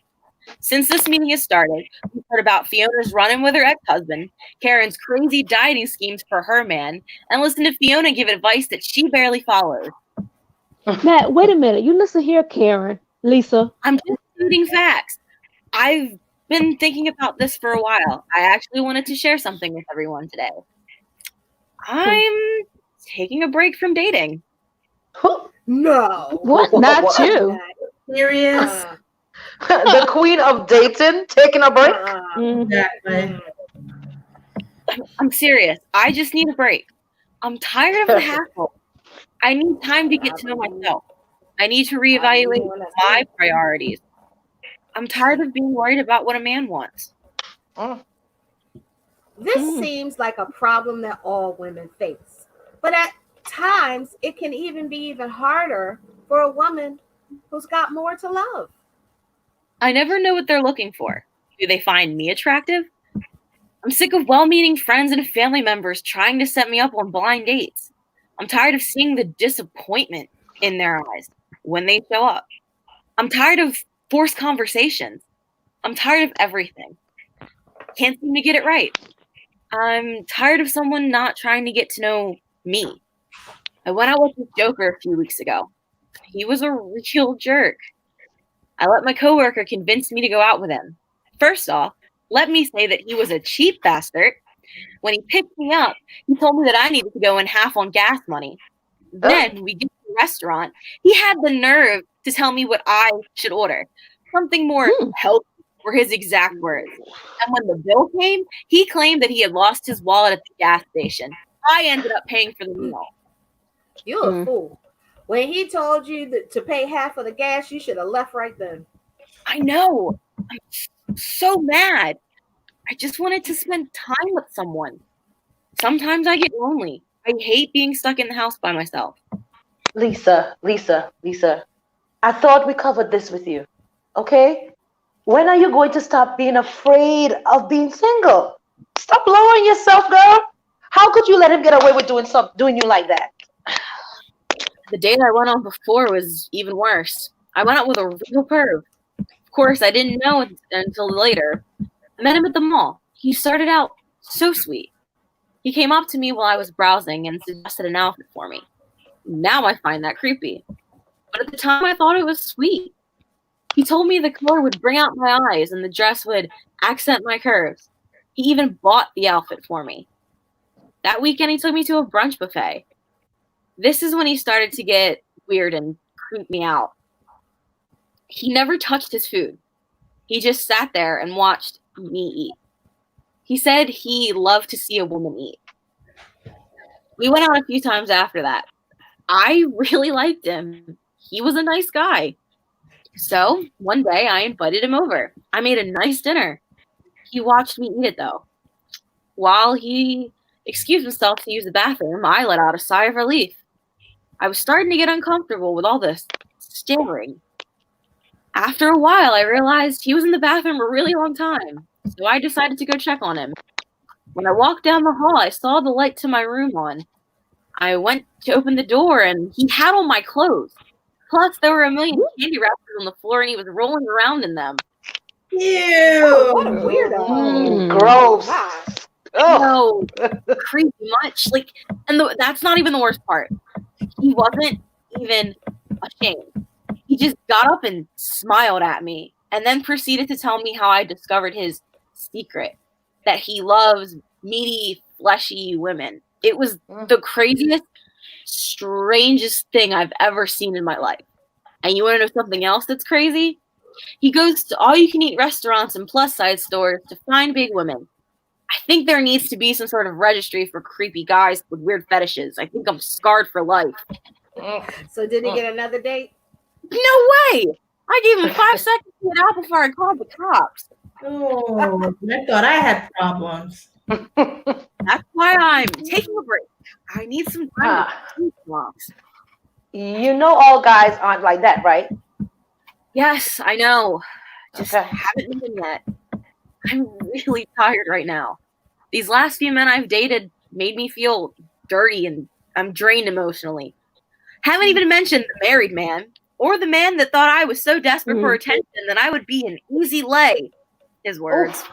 Since this meeting has started, we've heard about Fiona's run-in with her ex-husband, Karen's crazy dieting schemes for her man, and listen to Fiona give advice that she barely follows. Matt, wait a minute. You listen here, Karen. Lisa. I'm just stating facts. I've been thinking about this for a while. I actually wanted to share something with everyone today. I'm taking a break from dating. No. What? Not you. Serious? The queen of dating taking a break. Exactly. I'm serious. I just need a break. I'm tired of the hassle. I need time to get to know myself. I need to reevaluate my priorities. I'm tired of being worried about what a man wants. This seems like a problem that all women face. But at times, it can even be even harder for a woman who's got more to love. I never know what they're looking for. Do they find me attractive? I'm sick of well-meaning friends and family members trying to set me up on blind dates. I'm tired of seeing the disappointment in their eyes when they show up. I'm tired of forced conversations. I'm tired of everything. Can't seem to get it right. I'm tired of someone not trying to get to know me. I went out with this joker a few weeks ago. He was a real jerk. I let my coworker convince me to go out with him. First off, let me say that he was a cheap bastard. When he picked me up, he told me that I needed to go in half on gas money. Then we get to the restaurant. He had the nerve to tell me what I should order. Something more healthy were his exact words. And when the bill came, he claimed that he had lost his wallet at the gas station. I ended up paying for the meal. You're a fool. When he told you to pay half of the gas, you should have left right then. I know. I'm so mad. I just wanted to spend time with someone. Sometimes I get lonely. I hate being stuck in the house by myself. Lisa. I thought we covered this with you. Okay? When are you going to stop being afraid of being single? Stop lowering yourself, girl. How could you let him get away with doing you like that? The date I went on before was even worse. I went out with a real perv. Of course, I didn't know until later. I met him at the mall. He started out so sweet. He came up to me while I was browsing and suggested an outfit for me. Now I find that creepy. But at the time, I thought it was sweet. He told me the color would bring out my eyes and the dress would accent my curves. He even bought the outfit for me. That weekend, he took me to a brunch buffet. This is when he started to get weird and creep me out. He never touched his food. He just sat there and watched me eat. He said he loved to see a woman eat. We went out a few times after that. I really liked him. He was a nice guy. So one day I invited him over. I made a nice dinner. He watched me eat it though. While he excused himself to use the bathroom, I let out a sigh of relief. I was starting to get uncomfortable with all this staring. After a while, I realized he was in the bathroom a really long time, so I decided to go check on him. When I walked down the hall, I saw the light to my room on. I went to open the door, and he had on my clothes. Plus, there were a million candy wrappers on the floor, and he was rolling around in them. Ew. Oh, what a weirdo. Gross. No, creepy much. That's not even the worst part. He wasn't even ashamed. He just got up and smiled at me and then proceeded to tell me how I discovered his secret, that he loves meaty, fleshy women. It was the craziest, strangest thing I've ever seen in my life. And you want to know something else that's crazy? He goes to all-you-can-eat restaurants and plus-size stores to find big women. I think there needs to be some sort of registry for creepy guys with weird fetishes. I think I'm scarred for life. So did he get another date? No way! I gave him 5 seconds to get out before I called the cops. Oh, I thought I had problems. That's why I'm taking a break. I need some time to vlogs. You know all guys aren't like that, right? Yes, I know. Just Okay. haven't been yet. I'm really tired right now. These last few men I've dated made me feel dirty and I'm drained emotionally. Haven't even mentioned the married man or the man that thought I was so desperate for attention that I would be an easy lay. His words.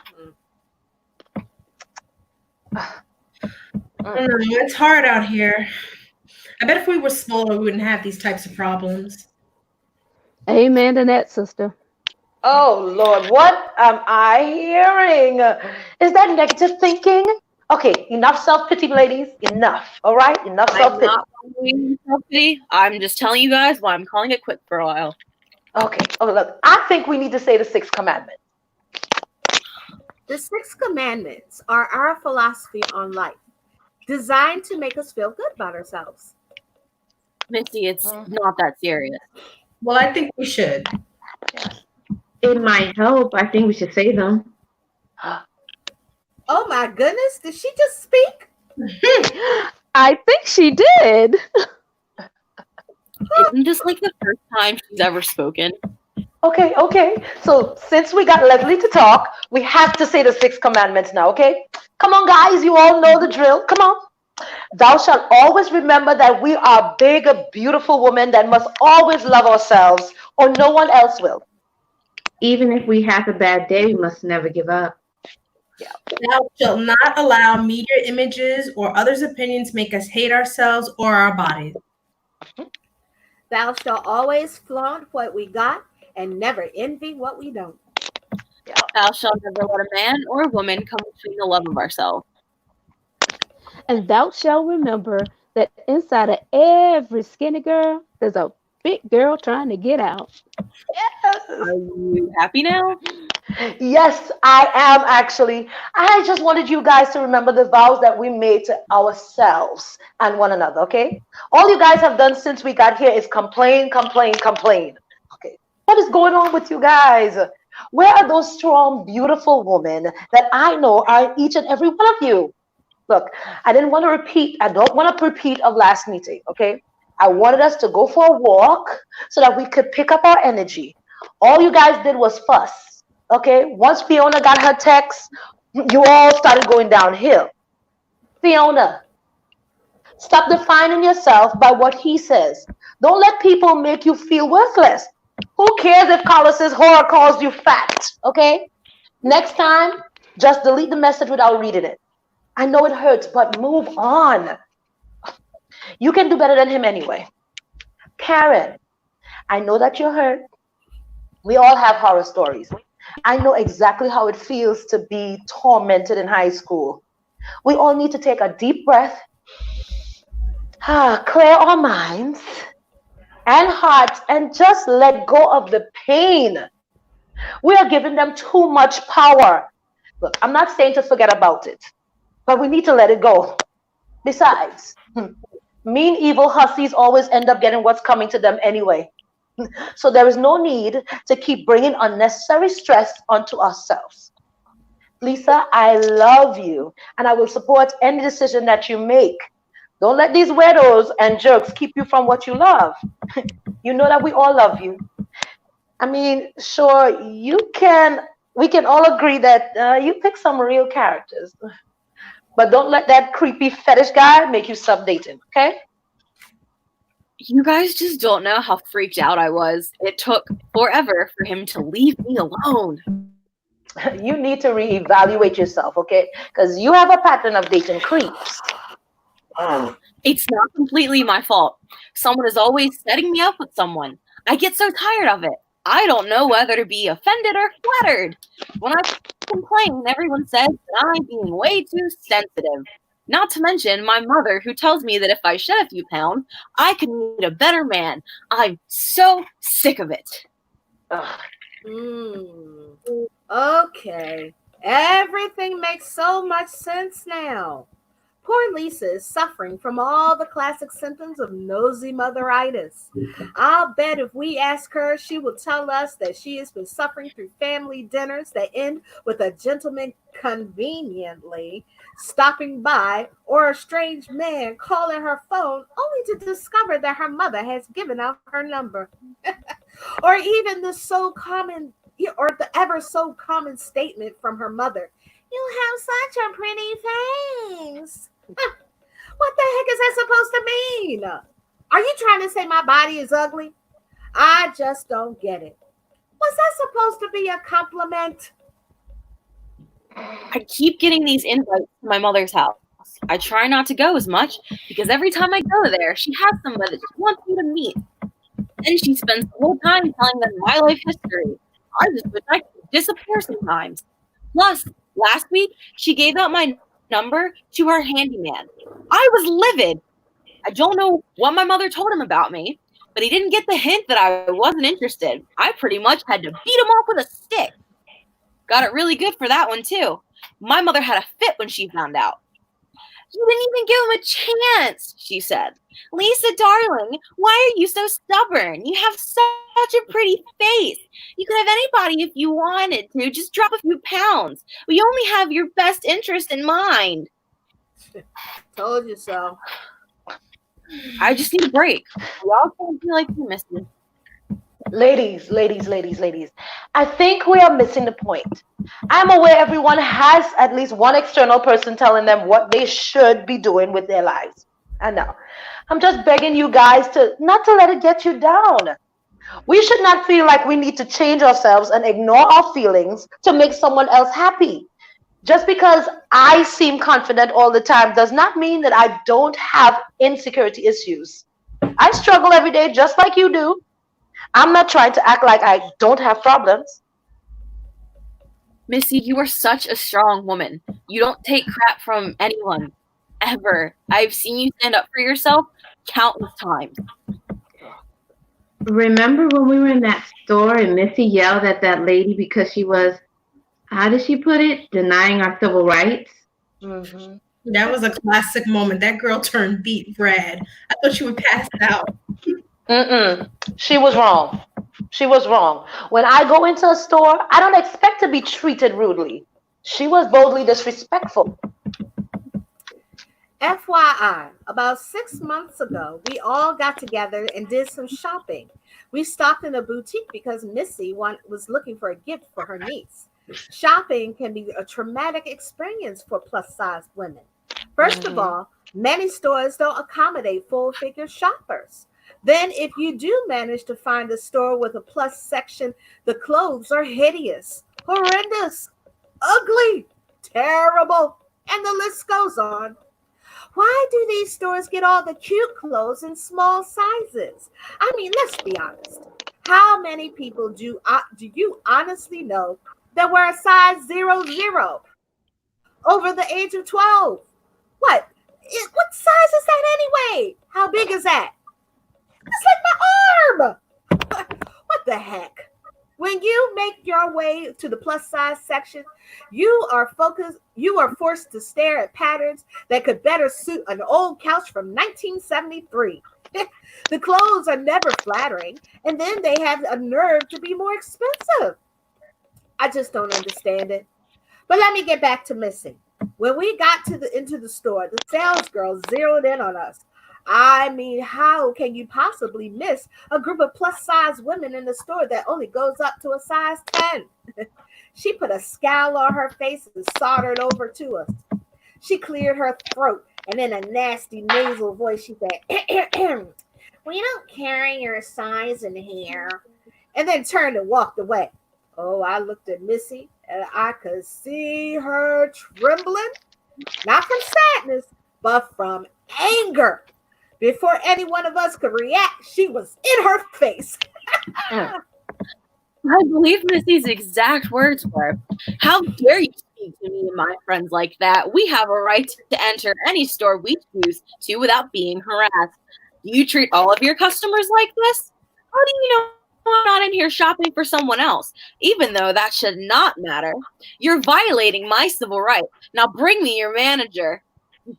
It's hard out here. I bet if we were smaller, we wouldn't have these types of problems. Amen to that, sister. Oh, Lord, what am I hearing? Is that negative thinking? Okay, enough self-pity, ladies. Enough, all right? Enough self-pity. I'm just telling you guys why I'm calling it quits for a while. Okay, oh, look, I think we need to say the 6th commandment. The 6 commandments are our philosophy on life, designed to make us feel good about ourselves. Missy, it's not that serious. Well, I think we should. It might help. I think we should say them. Oh my goodness, did she just speak? I think she did. Isn't this like the first time she's ever spoken? Okay. So since we got Leslie to talk, we have to say the 6 commandments now, okay? Come on, guys. You all know the drill. Come on. Thou shalt always remember that we are big, beautiful women that must always love ourselves or no one else will. Even if we have a bad day, we must never give up. Yeah. Thou shalt not allow media images or others' opinions make us hate ourselves or our bodies. Thou shalt always flaunt what we got and never envy what we don't. Yeah. Thou shalt never let a man or a woman come between the love of ourselves. And thou shalt remember that inside of every skinny girl, there's a big girl trying to get out. Yes. Are you happy now? Yes, I am actually. I just wanted you guys to remember the vows that we made to ourselves and one another, okay? All you guys have done since we got here is complain. Okay, what is going on with you guys? Where are those strong, beautiful women that I know are each and every one of you? Look, I don't want to repeat of last meeting, okay? I wanted us to go for a walk so that we could pick up our energy. All you guys did was fuss, okay? Once Fiona got her text, you all started going downhill. Fiona, stop defining yourself by what he says. Don't let people make you feel worthless. Who cares if Carlos's horror calls you fat, okay? Next time, just delete the message without reading it. I know it hurts, but move on. You can do better than him anyway. Karen, I know that you're hurt. We all have horror stories. I know exactly how it feels to be tormented in high school. We all need to take a deep breath, clear our minds and hearts, and just let go of the pain. We are giving them too much power. Look, I'm not saying to forget about it, but we need to let it go. Besides, mean, evil hussies always end up getting what's coming to them anyway. So there is no need to keep bringing unnecessary stress onto ourselves. Lisa, I love you, and I will support any decision that you make. Don't let these weirdos and jerks keep you from what you love. You know that we all love you. I mean, sure, we can all agree that you pick some real characters. But don't let that creepy fetish guy make you stop dating, okay? You guys just don't know how freaked out I was. It took forever for him to leave me alone. You need to reevaluate yourself, okay? Because you have a pattern of dating creeps. It's not completely my fault. Someone is always setting me up with someone. I get so tired of it. I don't know whether to be offended or flattered. When I complain, everyone says that I'm being way too sensitive. Not to mention my mother, who tells me that if I shed a few pounds, I can meet a better man. I'm so sick of it. Okay. Everything makes so much sense now. Poor Lisa is suffering from all the classic symptoms of nosy motheritis. I'll bet if we ask her, she will tell us that she has been suffering through family dinners that end with a gentleman conveniently stopping by or a strange man calling her phone only to discover that her mother has given out her number. Or even the so common or the ever so common statement from her mother, "You have such a pretty face." What the heck is that supposed to mean? Are you trying to say my body is ugly? I just don't get it. Was that supposed to be a compliment? I keep getting these invites to my mother's house. I try not to go as much because every time I go there, she has somebody that she wants me to meet. And she spends the whole time telling them my life history. I just wish I could disappear sometimes. Plus, last week, she gave out my number to her handyman. I was livid. I don't know what my mother told him about me, but he didn't get the hint that I wasn't interested. I pretty much had to beat him off with a stick. Got it really good for that one, too. My mother had a fit when she found out. "You didn't even give him a chance," she said. "Lisa, darling, why are you so stubborn? You have such a pretty face. You could have anybody if you wanted to. Just drop a few pounds. We only have your best interest in mind." Told you so. I just need a break. Y'all can't be like you, Missy. Ladies. I think we are missing the point. I'm aware everyone has at least one external person telling them what they should be doing with their lives. I know. I'm just begging you guys not to let it get you down. We should not feel like we need to change ourselves and ignore our feelings to make someone else happy. Just because I seem confident all the time does not mean that I don't have insecurity issues. I struggle every day just like you do. I'm not trying to act like I don't have problems. Missy, you are such a strong woman. You don't take crap from anyone, ever. I've seen you stand up for yourself countless times. Remember when we were in that store and Missy yelled at that lady because she was, how did she put it, denying our civil rights? Mm-hmm. That was a classic moment. That girl turned beet red. I thought she would pass out. She was wrong. When I go into a store, I don't expect to be treated rudely. She was boldly disrespectful. FYI, about 6 months ago, we all got together and did some shopping. We stopped in a boutique because Missy was looking for a gift for her niece. Shopping can be a traumatic experience for plus-size women. First of all, many stores don't accommodate full-figure shoppers. Then, if you do manage to find a store with a plus section, the clothes are hideous, horrendous, ugly, terrible, and the list goes on. Why do these stores get all the cute clothes in small sizes? I mean, let's be honest. How many people do you honestly know that wear a size 00 over the age of 12? What size is that anyway? How big is that? It's like my arm. What the heck? When you make your way to the plus size section, you are forced to stare at patterns that could better suit an old couch from 1973. The clothes are never flattering, and then they have a nerve to be more expensive. I just don't understand it. But let me get back to Missy. When we got into the store, the sales girl zeroed in on us. I mean, how can you possibly miss a group of plus-size women in the store that only goes up to a size 10? She put a scowl on her face and soldered over to us. She cleared her throat, and in a nasty nasal voice, she said, "We don't carry your size in here," and then turned and walked away. Oh, I looked at Missy, and I could see her trembling, not from sadness, but from anger. Before any one of us could react, she was in her face. I believe Missy's exact words were, "How dare you speak to me and my friends like that? We have a right to enter any store we choose to without being harassed. Do you treat all of your customers like this? How do you know I'm not in here shopping for someone else? Even though that should not matter. You're violating my civil rights. Now bring me your manager."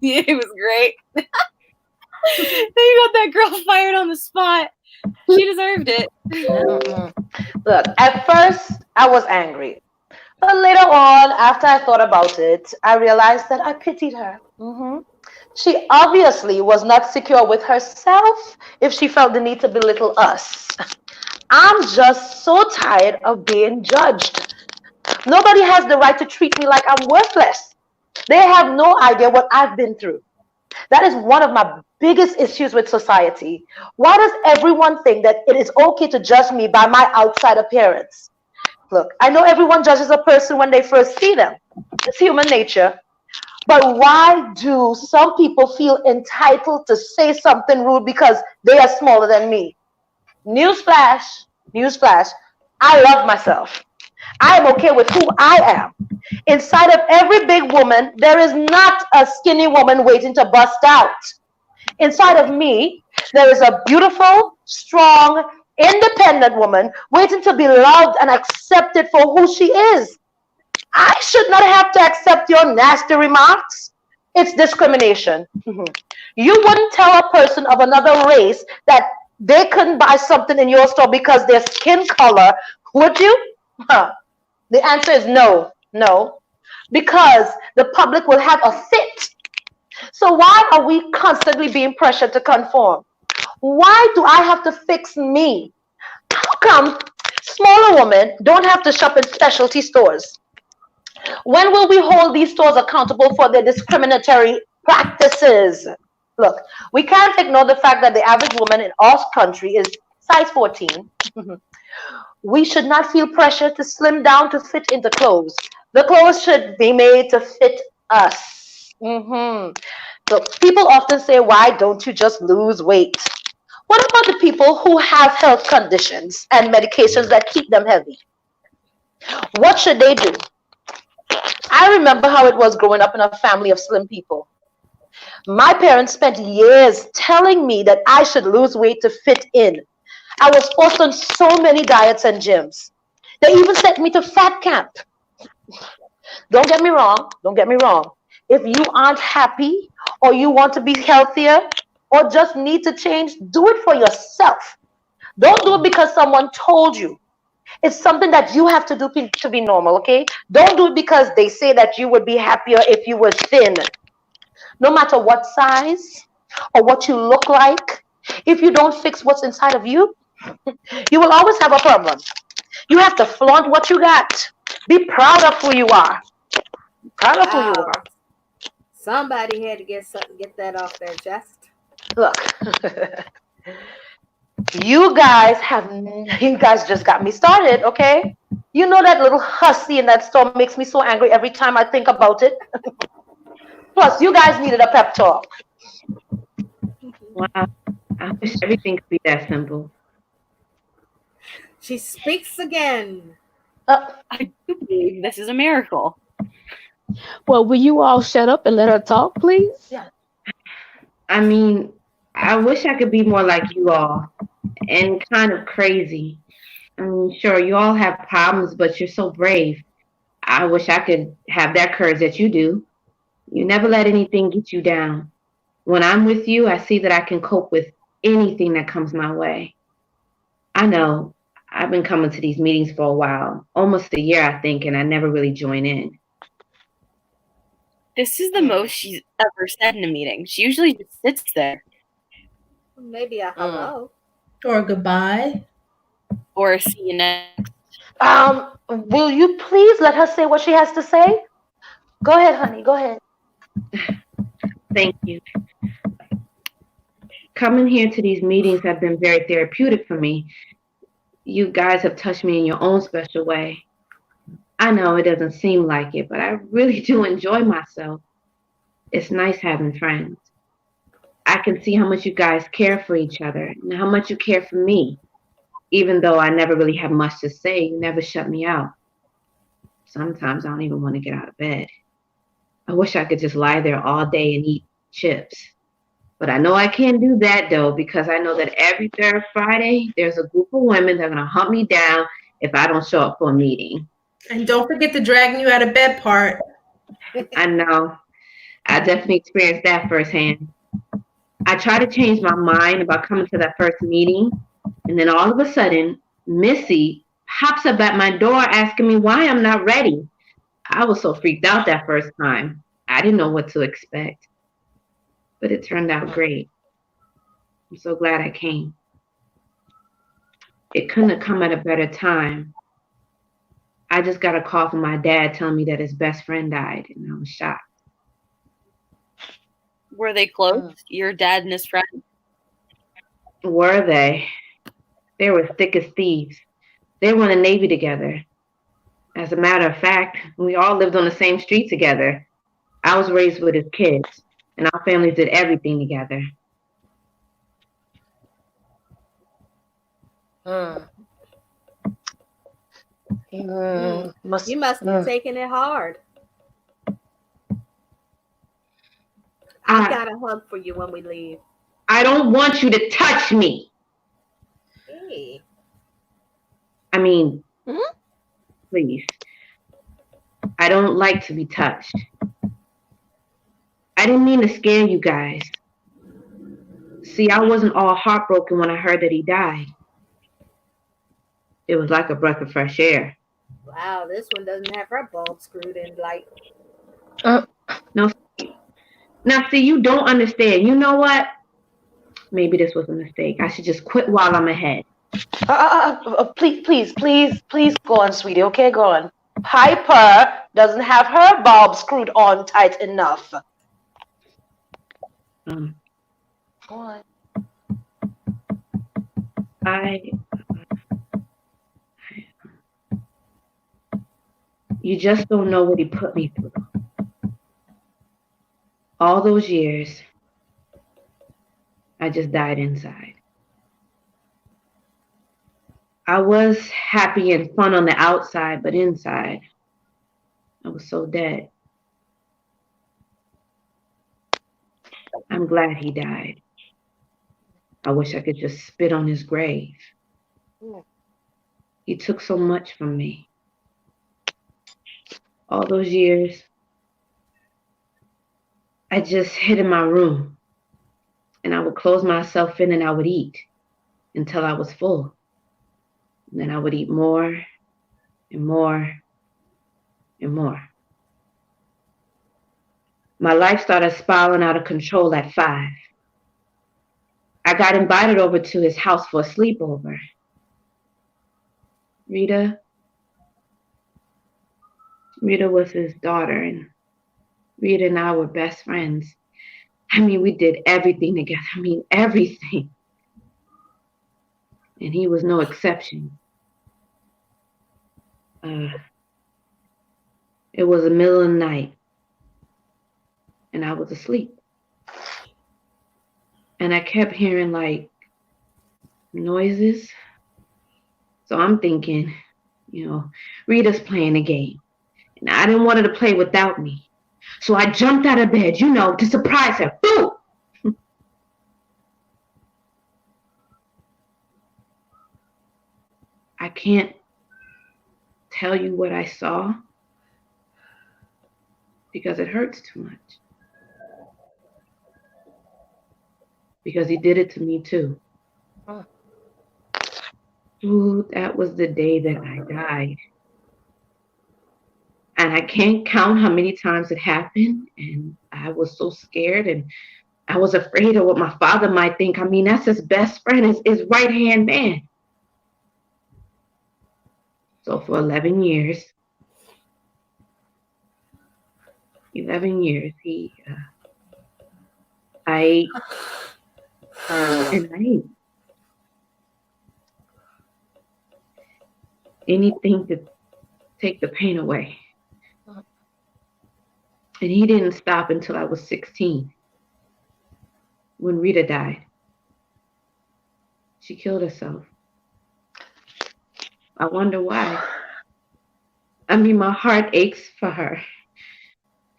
It was great. You got that girl fired on the spot. She deserved it. Look, at first, I was angry. But later on, after I thought about it, I realized that I pitied her. She obviously was not secure with herself if she felt the need to belittle us. I'm just so tired of being judged. Nobody has the right to treat me like I'm worthless. They have no idea what I've been through. That is one of my biggest issues with society. Why does everyone think that it is okay to judge me by my outside appearance? Look, I know everyone judges a person when they first see them. It's human nature. But why do some people feel entitled to say something rude because they are smaller than me? Newsflash, newsflash, I love myself. I am okay with who I am. Inside of every big woman, there is not a skinny woman waiting to bust out. Inside of me, there is a beautiful, strong, independent woman waiting to be loved and accepted for who she is. I should not have to accept your nasty remarks. It's discrimination. You wouldn't tell a person of another race that they couldn't buy something in your store because their skin color, would you? The answer is no, no, because the public will have a fit. So why are we constantly being pressured to conform? Why do I have to fix me? How come smaller women don't have to shop in specialty stores? When will we hold these stores accountable for their discriminatory practices? Look, we can't ignore the fact that the average woman in our country is size 14. We should not feel pressure to slim down to fit into clothes. The clothes should be made to fit us. So people often say, why don't you just lose weight? What about the people who have health conditions and medications that keep them heavy? What should they do? I remember how it was growing up in a family of slim people. My parents spent years telling me that I should lose weight to fit in. I was forced on so many diets and gyms. They even sent me to fat camp. Don't get me wrong. Don't get me wrong. If you aren't happy or you want to be healthier or just need to change, do it for yourself. Don't do it because someone told you. It's something that you have to do to be normal, okay? Don't do it because they say that you would be happier if you were thin. No matter what size or what you look like, if you don't fix what's inside of you, you will always have a problem. You have to flaunt what you got. Be proud of who you are. Proud of who you are. Somebody had to get that off their chest. Look, you guys just got me started, okay? You know that little hussy in that store makes me so angry every time I think about it. Plus, you guys needed a pep talk. Wow. I wish everything could be that simple. She speaks again. I do believe this is a miracle. Well, will you all shut up and let her talk, please? Yeah. I mean, I wish I could be more like you all and kind of crazy. I mean, sure, you all have problems, but you're so brave. I wish I could have that courage that you do. You never let anything get you down. When I'm with you, I see that I can cope with anything that comes my way. I know I've been coming to these meetings for a while, almost a year, I think, and I never really join in. This is the most she's ever said in a meeting. She usually just sits there. Maybe a hello. Or goodbye. Or see you next. Will you please let her say what she has to say? Go ahead, honey. Go ahead. Thank you. Coming here to these meetings have been very therapeutic for me. You guys have touched me in your own special way. I know it doesn't seem like it, but I really do enjoy myself. It's nice having friends. I can see how much you guys care for each other and how much you care for me. Even though I never really have much to say, you never shut me out. Sometimes I don't even want to get out of bed. I wish I could just lie there all day and eat chips. But I know I can't do that, though, because I know that every third Friday, there's a group of women that are going to hunt me down if I don't show up for a meeting. And don't forget the dragging you out of bed part. I know. I definitely experienced that firsthand. I try to change my mind about coming to that first meeting, and then all of a sudden, Missy pops up at my door asking me why I'm not ready. I was so freaked out that first time. I didn't know what to expect. But it turned out great. I'm so glad I came. It couldn't have come at a better time. I just got a call from my dad telling me that his best friend died, and I was shocked. Were they close? Your dad and his friend? Were they? They were thick as thieves. They were in the Navy together. As a matter of fact, we all lived on the same street together. I was raised with his kids, and our families did everything together. You must be taking it hard. I got a hug for you when we leave. I don't want you to touch me. Hey. I mean, please. I don't like to be touched. I didn't mean to scare you guys. See, I wasn't all heartbroken when I heard that he died. It was like a breath of fresh air. Wow, this one doesn't have her bulb screwed in like. No. Now, see, you don't understand. You know what? Maybe this was a mistake. I should just quit while I'm ahead. Please go on, sweetie. Okay, go on. Piper doesn't have her bulb screwed on tight enough. Go on. You just don't know what he put me through. All those years, I just died inside. I was happy and fun on the outside, but inside, I was so dead. I'm glad he died. I wish I could just spit on his grave. He took so much from me. All those years, I just hid in my room, and I would close myself in and I would eat until I was full. And then I would eat more and more and more. My life started spiraling out of control at 5. I got invited over to his house for a sleepover. Rita was his daughter, and Rita and I were best friends. I mean, we did everything together. I mean, everything. And he was no exception. It was the middle of the night, and I was asleep. And I kept hearing, like, noises. So I'm thinking, Rita's playing a game. And I didn't want her to play without me. So I jumped out of bed, to surprise her. Boom! I can't tell you what I saw because it hurts too much. Because he did it to me too. Ooh, that was the day that I died. And I can't count how many times it happened. And I was so scared, and I was afraid of what my father might think. I mean, that's his best friend, his right-hand man. So for 11 years, I ate and I ate. Anything to take the pain away. And he didn't stop until I was 16, when Rita died. She killed herself. I wonder why. I mean, my heart aches for her.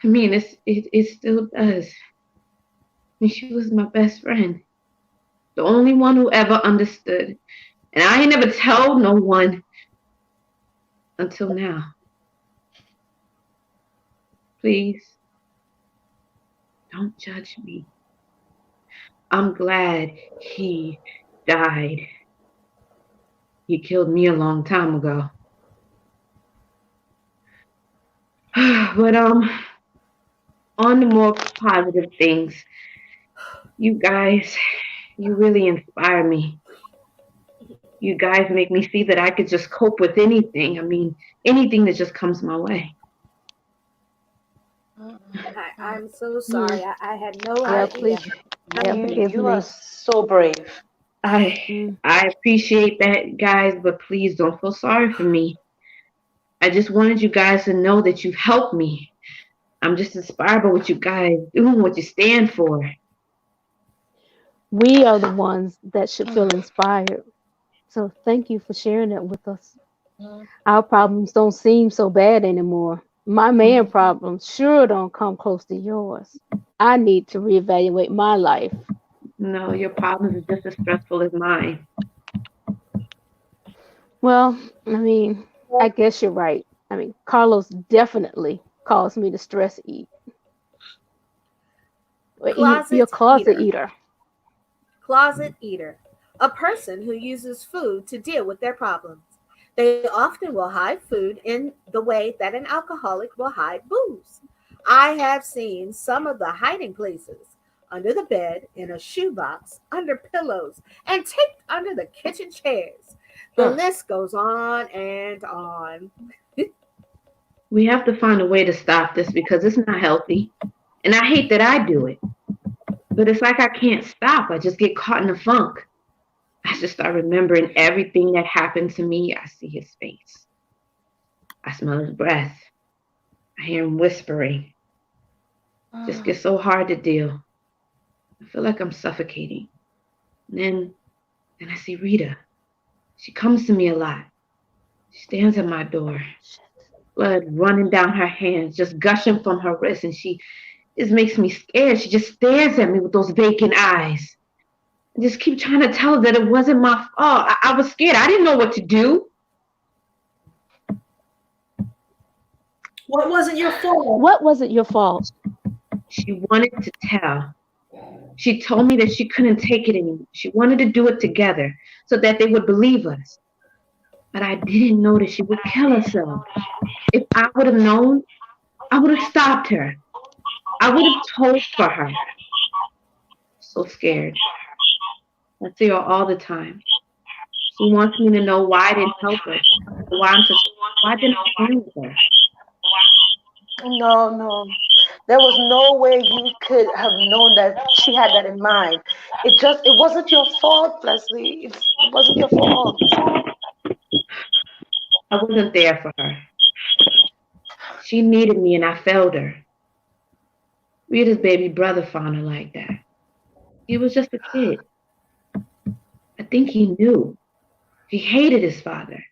I mean, it still does. I mean, she was my best friend. The only one who ever understood. And I ain't never told no one until now. Please, don't judge me. I'm glad he died. He killed me a long time ago. But on to more positive things. You guys, you really inspire me. You guys make me see that I could just cope with anything. I mean, anything that just comes my way. I'm so sorry. I had no Yeah, idea. please. Yeah, forgive You me. are so brave. I appreciate that, guys, but please don't feel sorry for me. I just wanted you guys to know that you've helped me. I'm just inspired by what you guys do and what you stand for. We are the ones that should feel inspired. So thank you for sharing that with us. Our problems don't seem so bad anymore. My man problems sure don't come close to yours. I need to reevaluate my life. No, your problems are just as stressful as mine. Well, I mean, I guess you're right. I mean, Carlos definitely caused me to stress eat. You're a closet eater. Closet eater. A person who uses food to deal with their problems. They often will hide food in the way that an alcoholic will hide booze. I have seen some of the hiding places: under the bed, in a shoebox, under pillows, and taped under the kitchen chairs. The list goes on and on. We have to find a way to stop this because it's not healthy. And I hate that I do it. But it's like I can't stop. I just get caught in a funk. I just start remembering everything that happened to me. I see his face. I smell his breath. I hear him whispering. It just gets so hard to deal. I feel like I'm suffocating. And then I see Rita. She comes to me a lot. She stands at my door. Blood running down her hands, just gushing from her wrist, and she just makes me scared. She just stares at me with those vacant eyes. I just keep trying to tell her that it wasn't my fault. I was scared. I didn't know what to do. What wasn't your fault? What wasn't your fault? She wanted to tell. She told me that she couldn't take it anymore. She wanted to do it together so that they would believe us. But I didn't know that she would kill herself. If I would have known, I would have stopped her. I would have told for her. So scared. I see her all the time. She wants me to know why I didn't help her. Why I didn't stand with her. No. There was no way you could have known that she had that in mind. It wasn't your fault, Leslie. It wasn't your fault. I wasn't there for her. She needed me and I failed her. Rita's baby brother found her like that. He was just a kid. I think he knew. He hated his father.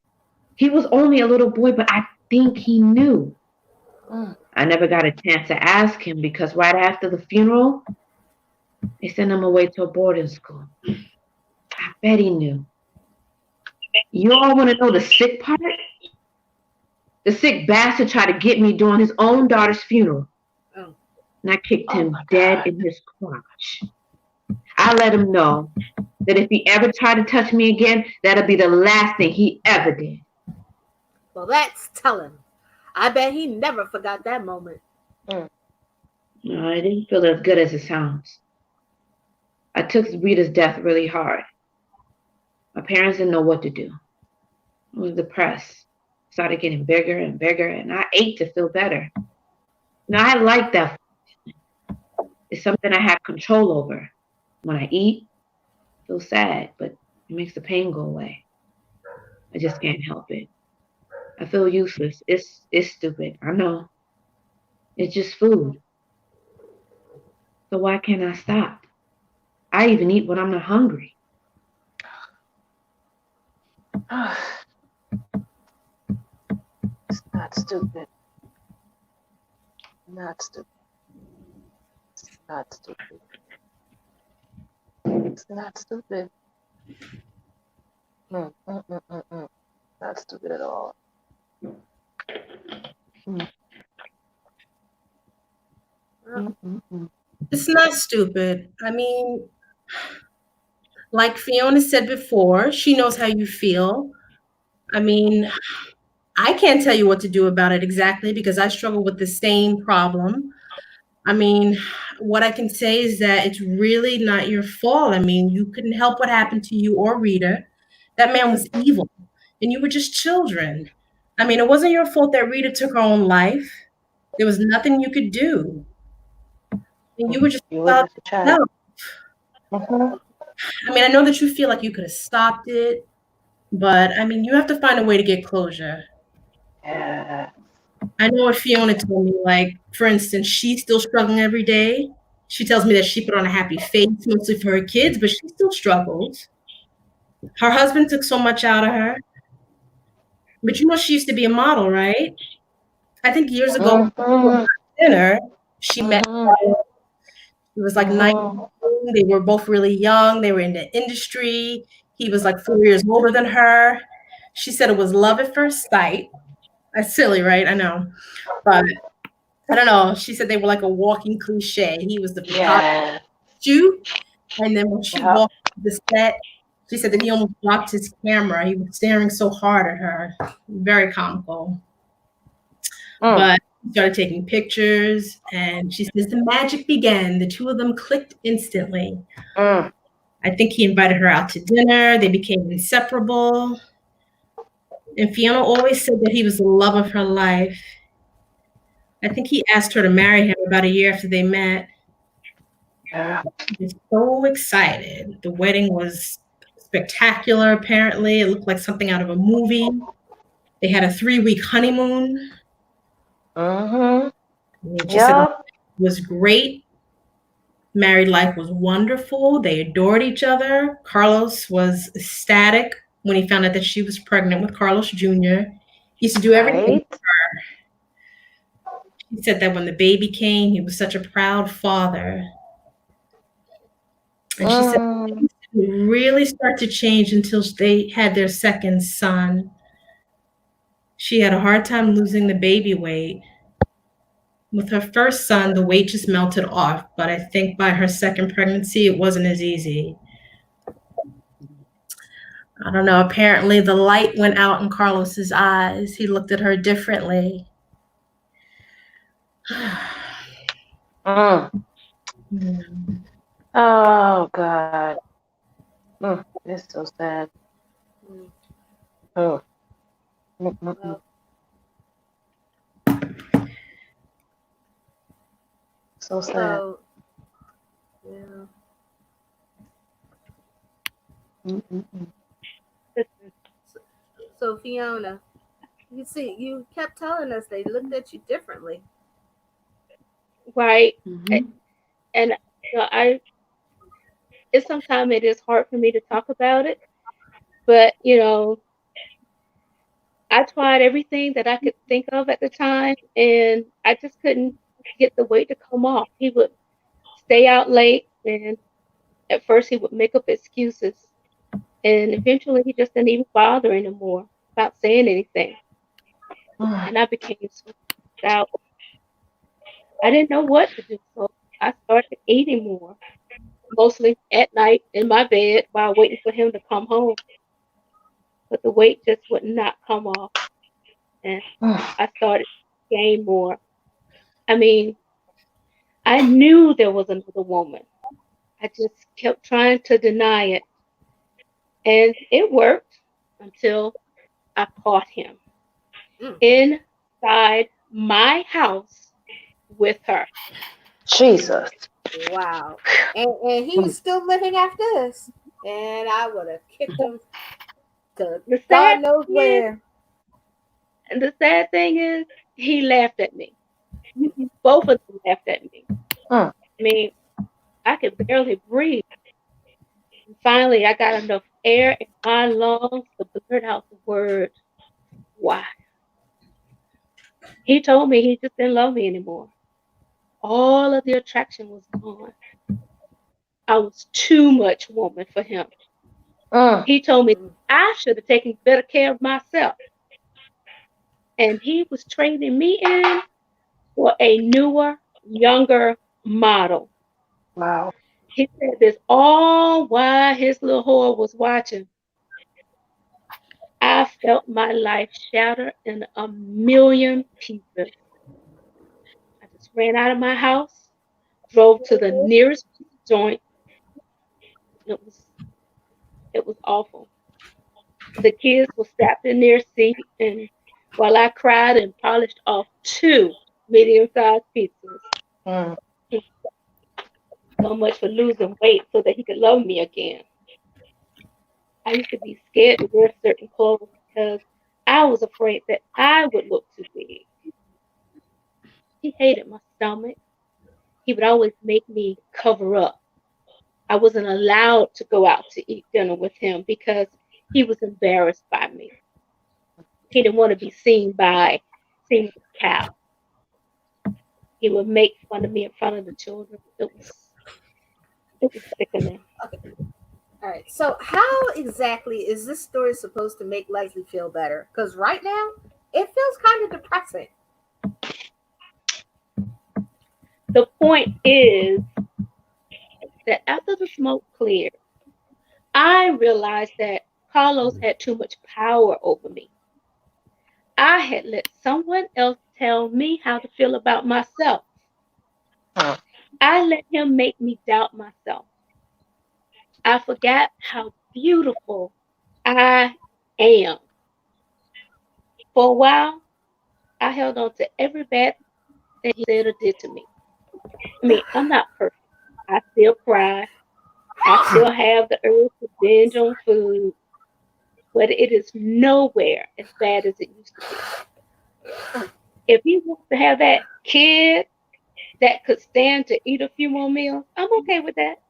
He was only a little boy, but I think he knew. I never got a chance to ask him because right after the funeral, they sent him away to a boarding school. I bet he knew. You all want to know the sick part? The sick bastard tried to get me during his own daughter's funeral. And I kicked him dead in his crotch. I let him know that if he ever tried to touch me again, that'll be the last thing he ever did. Well, that's telling. I bet he never forgot that moment. No, it didn't feel as good as it sounds. I took Rita's death really hard. My parents didn't know what to do. I was depressed. Started getting bigger and bigger, and I ate to feel better. Now, I like that. It's something I have control over. When I eat, I feel sad, but it makes the pain go away. I just can't help it. I feel useless. It's stupid. I know. It's just food. So why can't I stop? I even eat when I'm not hungry. It's not stupid. Not stupid. It's not stupid. It's not stupid. Not stupid at all. It's not stupid. I mean, like Fiona said before, she knows how you feel. I mean, I can't tell you what to do about it exactly because I struggle with the same problem. I mean, what I can say is that it's really not your fault. I mean, you couldn't help what happened to you or Rita. That man was evil, and you were just children. I mean, it wasn't your fault that Rita took her own life. There was nothing you could do. And you were just You were just a child. I mean, I know that you feel like you could have stopped it, but I mean, you have to find a way to get closure. Yeah. I know what Fiona told me, like, for instance, she's still struggling every day. She tells me that she put on a happy face, mostly for her kids, but she still struggles. Her husband took so much out of her. But you know, she used to be a model, right? I think years ago, dinner, she met. It was like 19. They were both really young. They were in the industry. He was like 4 years older than her. She said it was love at first sight. That's silly, right? I know. But I don't know. She said they were like a walking cliche. He was the photographer shoot. And then when she walked to the set, she said that he almost dropped his camera. He was staring so hard at her. Very comical. But he started taking pictures, and she says the magic began. The two of them clicked instantly. I think he invited her out to dinner. They became inseparable. And Fiona always said that he was the love of her life. I think he asked her to marry him about a year after they met. He was so excited. The wedding was spectacular, apparently. It looked like something out of a movie. They had a 3-week honeymoon. She said it was great. Married life was wonderful. They adored each other. Carlos was ecstatic when he found out that she was pregnant with Carlos Jr. He used to do everything for her. He said that when the baby came, he was such a proud father. And she said things didn't really start to change until they had their second son. She had a hard time losing the baby weight. With her first son, the weight just melted off, but I think by her second pregnancy, it wasn't as easy. I don't know. Apparently, the light went out in Carlos's eyes. He looked at her differently. Oh, God. It's so sad. Oh. So sad. So Fiona, you see, you kept telling us they looked at you differently. Right. And sometimes it is hard for me to talk about it, but I tried everything that I could think of at the time, and I just couldn't get the weight to come off. He would stay out late, and at first he would make up excuses, and eventually he just didn't even bother anymore about saying anything. And I became so out. I didn't know what to do, so I started eating more, mostly at night in my bed while waiting for him to come home. But the weight just would not come off, and I started to gain more. I mean, I knew there was another woman. I just kept trying to deny it, and it worked until I caught him inside my house with her. Jesus. Wow. And he's still living after this. And I would have kicked him to God knows where. And the sad thing is, he laughed at me. Both of them laughed at me. I mean, I could barely breathe. And finally, I got enough air in my lungs to blurt out the word, why? He told me he just didn't love me anymore. All of the attraction was gone. I was too much woman for him. He told me I should have taken better care of myself. And he was trading me in for a newer, younger model. Wow. He said this all while his little whore was watching. I felt my life shatter in a million pieces. I just ran out of my house, drove to the nearest joint. It was awful. The kids were strapped in their seat, and while I cried and polished off 2 medium-sized pizzas, Mm. so much for losing weight so that he could love me again. I used to be scared to wear certain clothes because I was afraid that I would look too big. He hated my stomach. He would always make me cover up. I wasn't allowed to go out to eat dinner with him because he was embarrassed by me. He didn't want to be seen with a cow. He would make fun of me in front of the children. It was sickening. All right. So, how exactly is this story supposed to make Leslie feel better? Because right now, it feels kind of depressing. The point is that after the smoke cleared, I realized that Carlos had too much power over me. I had let someone else tell me how to feel about myself. Huh. I let him make me doubt myself. I forgot how beautiful I am. For a while, I held on to every bad thing he said or did to me. I mean, I'm not perfect. I still cry. I still have the urge to binge on food, but it is nowhere as bad as it used to be. If he wants to have that kid that could stand to eat a few more meals, I'm okay with that.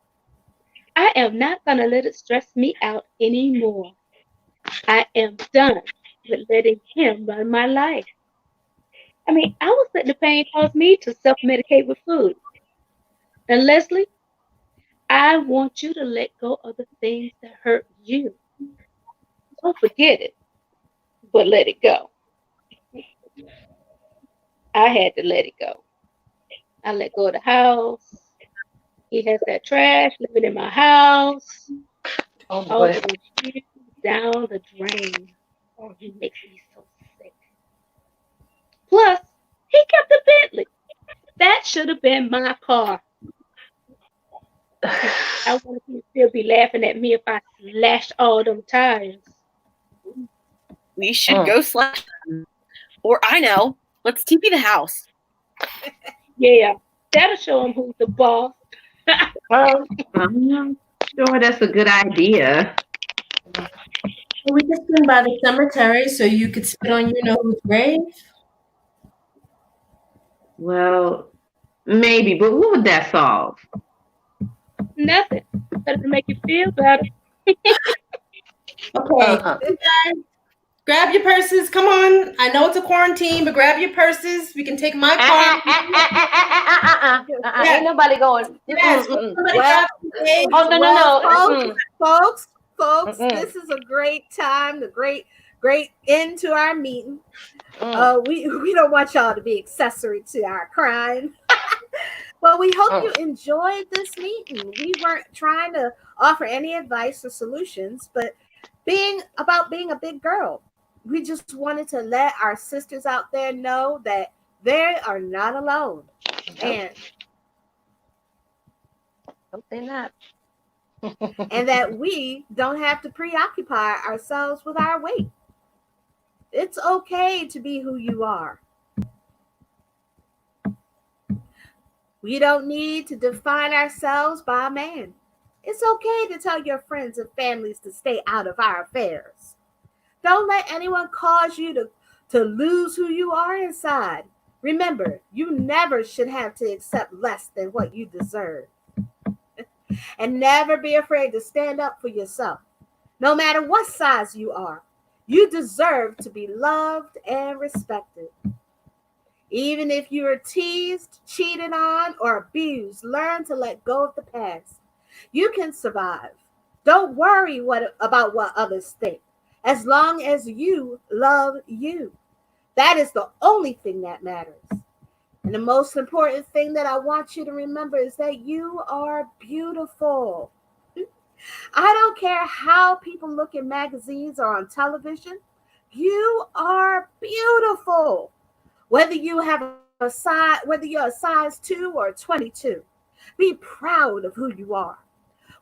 I am not going to let it stress me out anymore. I am done with letting him run my life. I mean, I was letting the pain cause me to self-medicate with food. And Leslie, I want you to let go of the things that hurt you. Don't forget it, but let it go. I had to let it go. I let go of the house. He has that trash living in my house. Oh All boy. of those years down the drain. Oh, he makes me so sick. Plus, he kept a Bentley. That should have been my car. I want him to still be laughing at me if I slashed all them tires. We should go slash them. Or I know, let's TP the house. Yeah, that'll show him who's the boss. I'm not sure that's a good idea. We just swing by the cemetery so you could spit on you know whose grave. Well, maybe, but what would that solve? Nothing. But it'll make you feel better. Okay, guys, grab your purses. Come on. I know it's a quarantine, but grab your purses. We can take my car. Ain't nobody going. Yes. Somebody grab the eggs. Oh no. Folks, this is a great time, the great end to our meeting. We don't want y'all to be accessory to our crime. But we hope you enjoyed this meeting. We weren't trying to offer any advice or solutions, but being a big girl. We just wanted to let our sisters out there know that they are not alone. And they're not. And that we don't have to preoccupy ourselves with our weight. It's okay to be who you are. We don't need to define ourselves by a man. It's okay to tell your friends and families to stay out of our affairs. Don't let anyone cause you to lose who you are inside. Remember, you never should have to accept less than what you deserve. And never be afraid to stand up for yourself. No matter what size you are, you deserve to be loved and respected. Even if you are teased, cheated on, or abused, learn to let go of the past. You can survive. Don't worry about what others think, as long as you love you. That is the only thing that matters. And the most important thing that I want you to remember is that you are beautiful. I don't care how people look in magazines or on television. You are beautiful. Whether you're a size 2 or 22, be proud of who you are.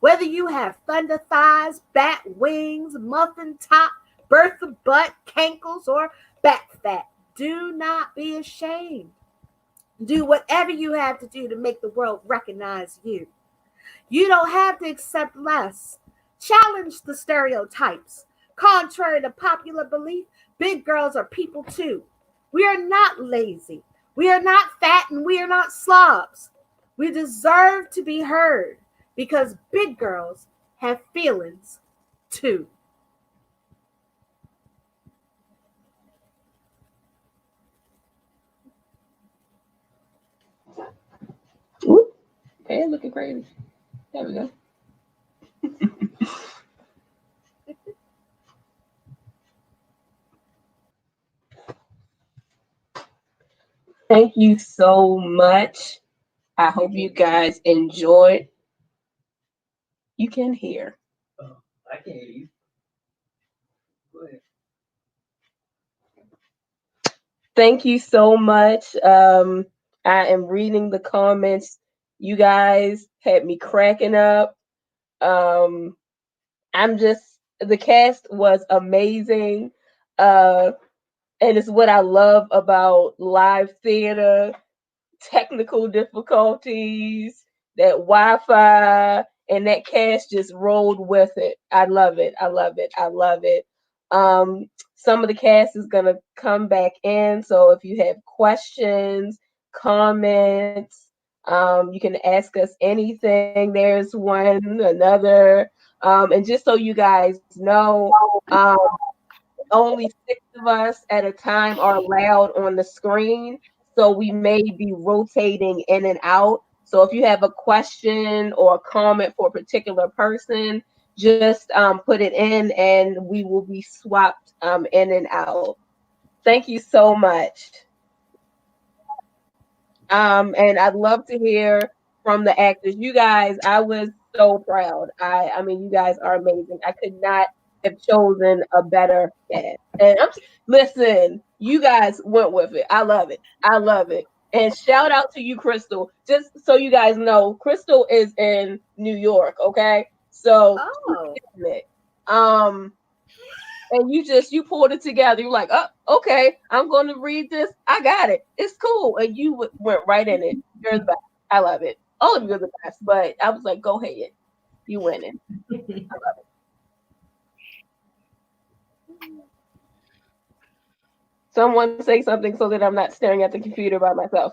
Whether you have thunder thighs, bat wings, muffin top, Bertha butt, cankles, or back fat. Do not be ashamed. Do whatever you have to do to make the world recognize you. You don't have to accept less. Challenge the stereotypes. Contrary to popular belief, big girls are people too. We are not lazy. We are not fat and we are not slobs. We deserve to be heard because big girls have feelings too. Ooh, hey, looking crazy. There we go. Thank you so much. I hope you guys enjoyed. You can hear. I can hear you. Go ahead. Thank you so much. I am reading the comments. You guys had me cracking up. The cast was amazing. And it's what I love about live theater, technical difficulties, that Wi-Fi, and that cast just rolled with it. I love it. I love it. I love it. Some of the cast is gonna come back in, so if you have questions, comments, you can ask us anything. There's one, another, and just so you guys know, only 6 of us at a time are allowed on the screen, so we may be rotating in and out. So if you have a question or a comment for a particular person, just put it in and we will be swapped in and out. Thank you so much. And I'd love to hear from the actors. You guys, I was so proud. I mean, you guys are amazing. I could not have chosen a better cast. And listen, you guys went with it. I love it. I love it. And shout out to you, Krystal. Just so you guys know, Krystal is in New York, okay? So and you pulled it together. You're like, oh, okay, I'm going to read this. I got it. It's cool. And you went right in it. You're the best. I love it. All of you are the best. But I was like, go ahead. You winning. I love it. Someone say something so that I'm not staring at the computer by myself.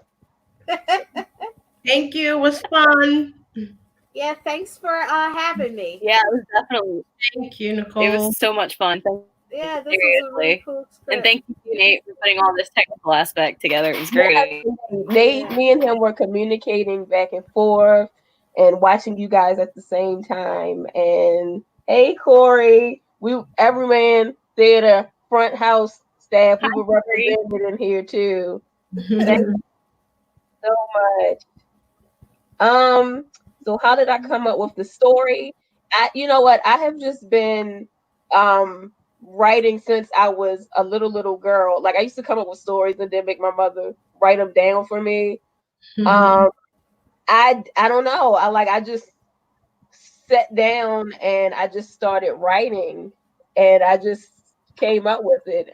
Thank you. It was fun. Yeah, thanks for having me. Yeah, it was definitely. Thank you, Nicole. It was so much fun. Yeah, this was a really cool script. And thank you, Nate, for putting all this technical aspect together. It was great. Nate, me and him were communicating back and forth and watching you guys at the same time. And hey, Corey, Everyman Theater front house staff, we were represented in here too. Thank you so much. So how did I come up with the story? You know what? I have just been writing since I was a little girl. Like I used to come up with stories and then make my mother write them down for me. I don't know. I just sat down and I just started writing and I just came up with it.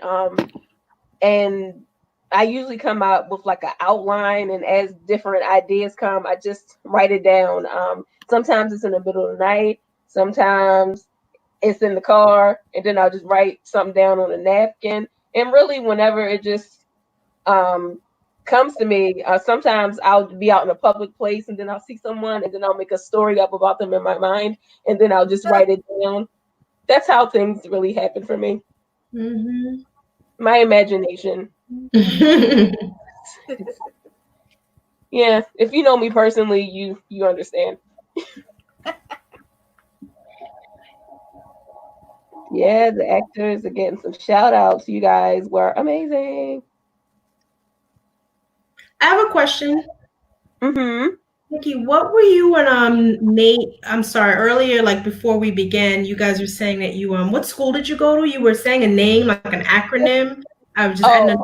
And I usually come out with like an outline, and as different ideas come, I just write it down. Sometimes it's in the middle of the night, sometimes it's in the car, and then I'll just write something down on a napkin. And really, whenever it just comes to me, sometimes I'll be out in a public place, and then I'll see someone, and then I'll make a story up about them in my mind, and then I'll just write it down. That's how things really happen for me. Mm-hmm. My imagination. Yeah, if you know me personally, you understand. Yeah, the actors are getting some shout outs. You guys were amazing. I have a question. Mm-hmm. Nikki, what were you and Nate? I'm sorry, earlier, like before we began, you guys were saying that you what school did you go to? You were saying a name, like an acronym. I was just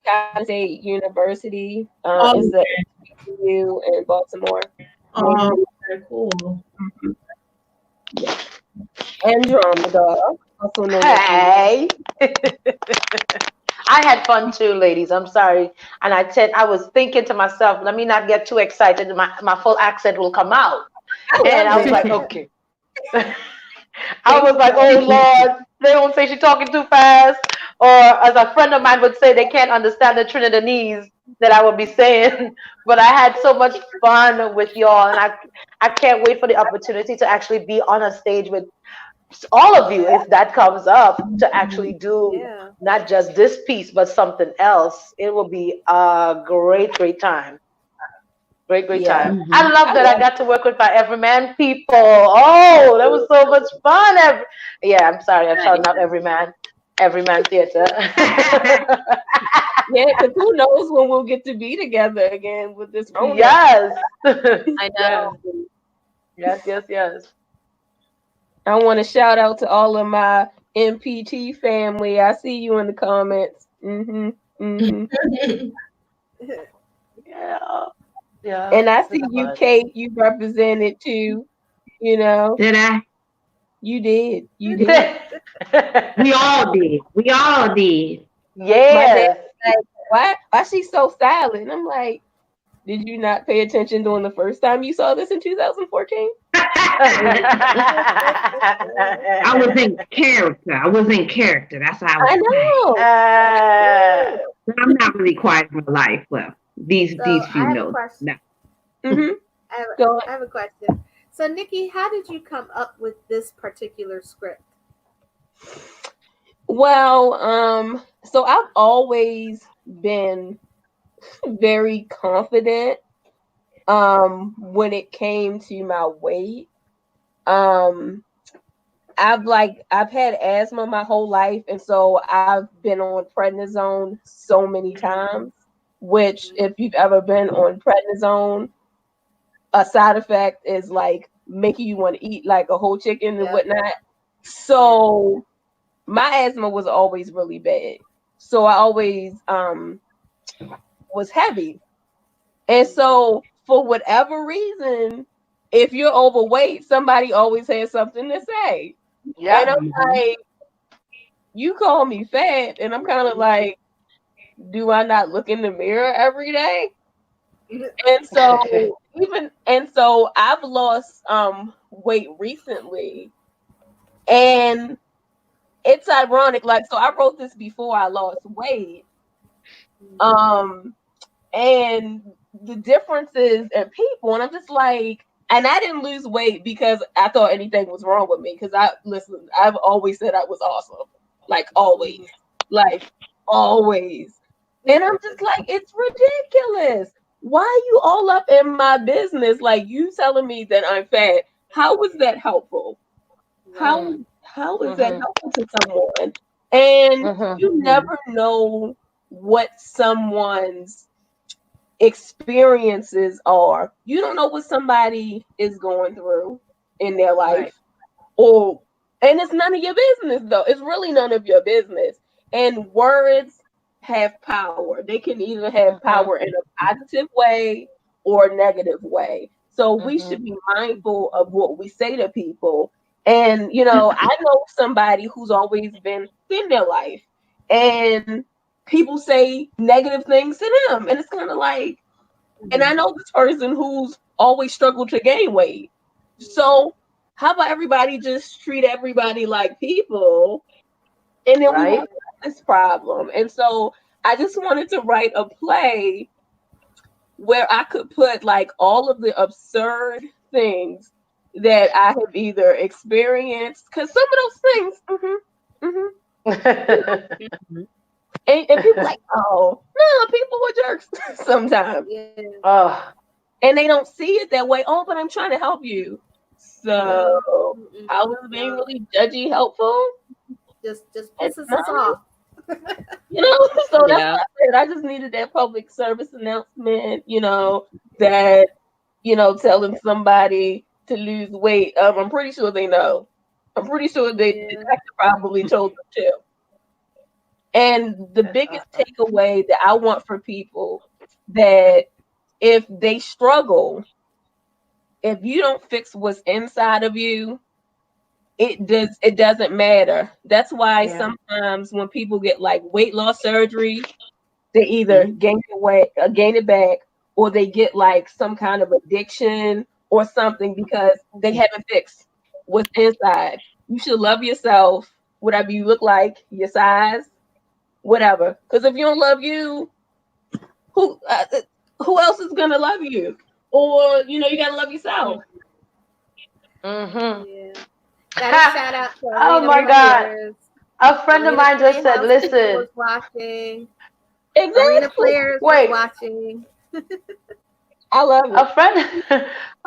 Cal State University is the HBCU in Baltimore. Oh, very cool. Mm-hmm. Yeah. Andromeda. Also known as Hey. I had fun too, ladies. I'm sorry. And I was thinking to myself, let me not get too excited. My full accent will come out. And I was like, okay. I was like, oh Lord, they don't say she's talking too fast. Or as a friend of mine would say, they can't understand the Trinidadese that I would be saying. But I had so much fun with y'all, and I can't wait for the opportunity to actually be on a stage with all of you if that comes up, to actually do not just this piece but something else. It will be a great time. Great time. I love that I got to work with my Everyman people. Oh, that was so much fun. I'm sorry, I'm shouting out Everyman Theater. Yeah, because who knows when we'll get to be together again with this program. Yes. I know. Yes. I want to shout out to all of my MPT family. I see you in the comments. Yeah. And I see you, Kate. You represented too. You know. Did I? You did. We all did. Yes. My dad was like, why she's so silent? And I'm like, did you not pay attention during the first time you saw this in 2014? I was in character. That's how I know. I'm not really quiet in my life. Well, these few know. No. I have a question. So, Nikki, how did you come up with this particular script? Well, so I've always been very confident when it came to my weight. I've had asthma my whole life, and so I've been on prednisone so many times, which if you've ever been on prednisone, a side effect is like making you want to eat like a whole chicken and whatnot. So my asthma was always really bad. So I always was heavy. And so for whatever reason, if you're overweight, somebody always has something to say. Yeah. And I'm like, you call me fat, and I'm kind of like, do I not look in the mirror every day? And so I've lost weight recently, and it's ironic. Like, so I wrote this before I lost weight, and the differences in people, and I'm just like, and I didn't lose weight because I thought anything was wrong with me. Because I've always said I was awesome, like always. And I'm just like, it's ridiculous. Why are you all up in my business? Like, you telling me that I'm fat. How was that helpful? How is that helpful to someone? And you never know what someone's experiences are. You don't know what somebody is going through in their life. And it's none of your business, though. It's really none of your business. And words have power. They can either have power in a positive way or a negative way. So we should be mindful of what we say to people. And, you know, I know somebody who's always been in their life, and people say negative things to them. And it's kind of like, and I know this person who's always struggled to gain weight. So how about everybody just treat everybody like people, and then we won't have this problem. And so I just wanted to write a play where I could put like all of the absurd things that I have either experienced, because some of those things, and people like, oh no, people are jerks sometimes. And they don't see it that way. Oh, but I'm trying to help you. So I was being really judgy helpful. Just pisses us off. You know, so that's what I said. I just needed that public service announcement, you know, that, you know, telling somebody to lose weight. I'm pretty sure they know. I'm pretty sure the detective probably told them too. And the biggest takeaway that I want for people, that if they struggle, if you don't fix what's inside of you, it doesn't matter. That's why Yeah. sometimes when people get like weight loss surgery, they either gain it back, or they get like some kind of addiction or something because they haven't fixed what's inside. You should love yourself, whatever you look like, your size, whatever. Because if you don't love you, who else is gonna love you? Or you gotta love yourself. Mm-hmm. Yeah. Gotta shout out to Oh Alina my God. Players. A friend of Alina mine just said, Playhouse people listen, was watching. Exactly. Arena Players was wait, watching. I love it. a friend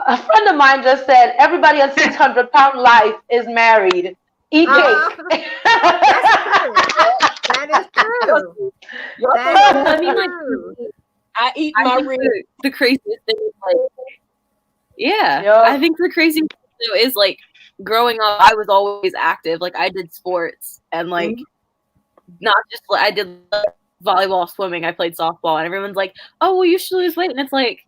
a friend of mine just said everybody on 600-pound life is married. Eat cake. That's true. That is true. That is I mean, like, true. I eat I my think ribs. the craziest thing is like, yeah, Yup. I think the craziest thing though is like growing up, I was always active. Like I did sports and like not just like I did volleyball, swimming. I played softball, and everyone's like, "Oh, well, you should lose weight," and it's like,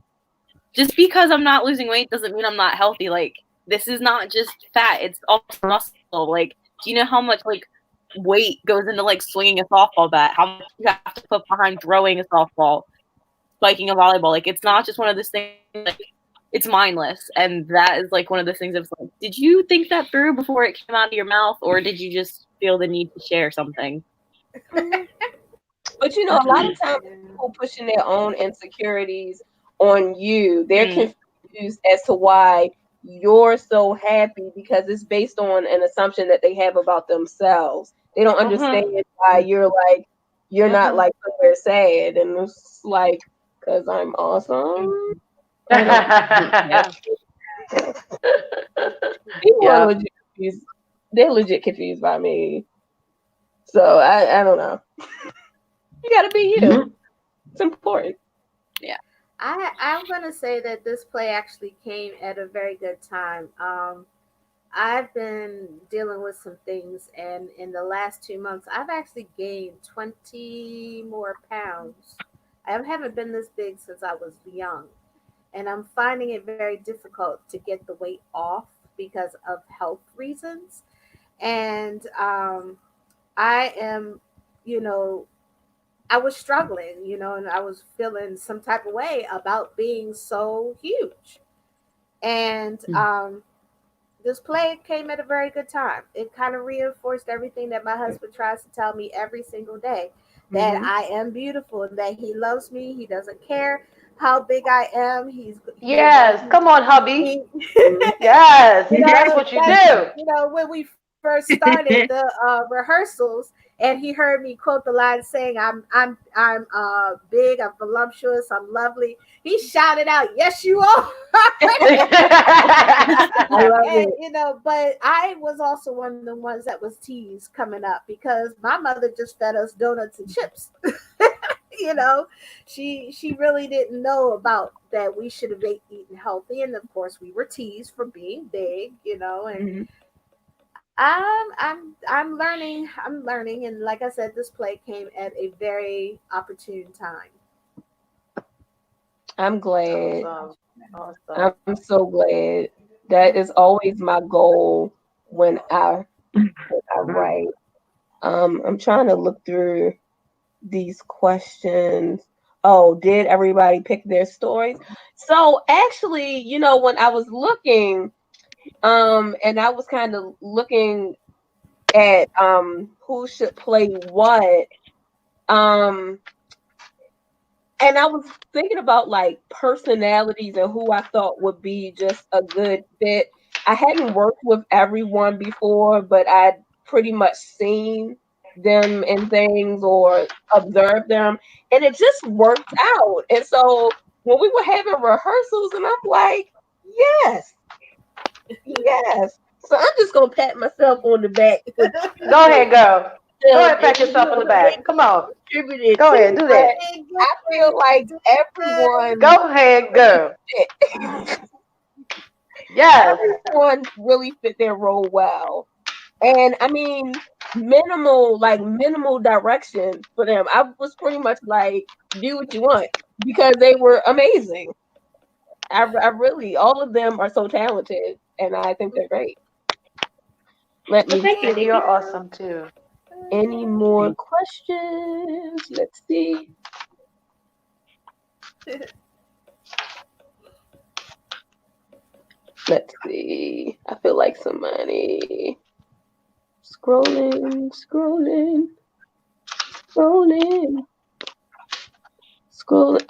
just because I'm not losing weight doesn't mean I'm not healthy. Like this is not just fat; it's also muscle. Like, do you know how much like weight goes into like swinging a softball bat? How much you have to put behind throwing a softball, spiking a volleyball? Like, it's not just one of those things. Like, it's mindless, and that is like one of the things that's like, did you think that through before it came out of your mouth, or did you just feel the need to share something? But a lot of times people pushing their own insecurities on you. They're confused as to why you're so happy because it's based on an assumption that they have about themselves. They don't understand why you're not like somewhere sad, and it's like, because I'm awesome. People are legit confused. They're legit confused by me. So I don't know. You gotta be you. It's important. Yeah. I'm gonna say that this play actually came at a very good time. I've been dealing with some things, and in the last 2 months, I've actually gained 20 more pounds. I haven't been this big since I was young, and I'm finding it very difficult to get the weight off because of health reasons. And I am, I was struggling, and I was feeling some type of way about being so huge. And this play came at a very good time. It kind of reinforced everything that my husband tries to tell me every single day, that I am beautiful and that he loves me. He doesn't care how big I am. Yes, come on, hubby. Yes, that's what you do. When we first started the rehearsals, and he heard me quote the line saying, I'm big, I'm voluptuous, I'm lovely. He shouted out, "Yes, you are." I love it. But I was also one of the ones that was teased coming up because my mother just fed us donuts and chips. She really didn't know about that we should have eaten healthy, and of course we were teased for being big, and I'm learning, and like I said, this play came at a very opportune time. I'm glad. Awesome. I'm so glad. That is always my goal when I write. I'm trying to look through these questions. Oh, did everybody pick their stories? So actually, when I was looking, and I was kind of looking at who should play what, and I was thinking about like personalities and who I thought would be just a good fit. I hadn't worked with everyone before, but I'd pretty much seen them in things or observed them, and it just worked out. And so when we were having rehearsals, and I'm like, yes. So I'm just gonna pat myself on the back. Go ahead, girl. Go ahead, pat yourself on the back. Come on. Go ahead, do that. I feel like everyone. Go ahead, girl. Yes. Everyone really fit their role well. And I mean, minimal direction for them. I was pretty much like, do what you want, because they were amazing. I really, all of them are so talented, and I think they're great. Let Well, me thank you. see. You're awesome too. Any more questions? Let's see. Let's see. I feel like somebody scrolling.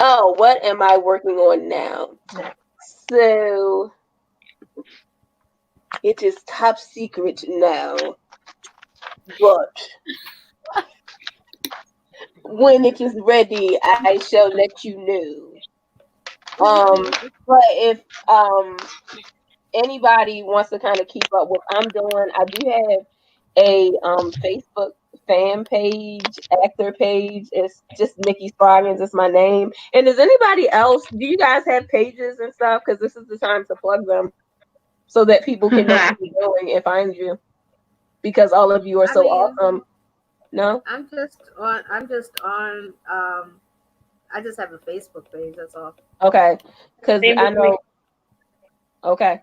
Oh, what am I working on now? So it is top secret now, but when it is ready, I shall let you know. But if anybody wants to kind of keep up what I'm doing, I do have a Facebook fan page, actor page. It's just Nikki Scroggins. It's my name. And does anybody else? Do you guys have pages and stuff? Because this is the time to plug them so that people can know what you're doing and find you. Because all of you are so awesome. No, I'm just on. I just have a Facebook page. That's all. okay, because I know. Okay,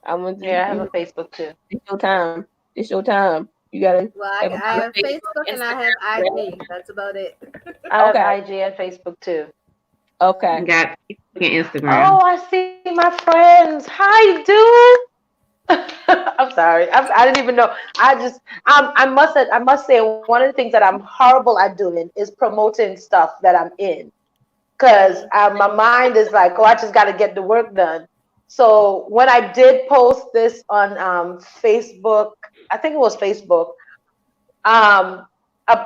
I want to. Yeah, I have a Facebook too. It's your time. It's your time. You gotta. Well, I have Facebook and I have IG. That's about it. I have IG and Facebook too. Okay. Got Instagram. Oh, I see my friends. Hi, dude. I'm sorry. I didn't even know. I must say one of the things that I'm horrible at doing is promoting stuff that I'm in, because my mind is like, oh, I just got to get the work done. So when I did post this on Facebook, I think it was Facebook, a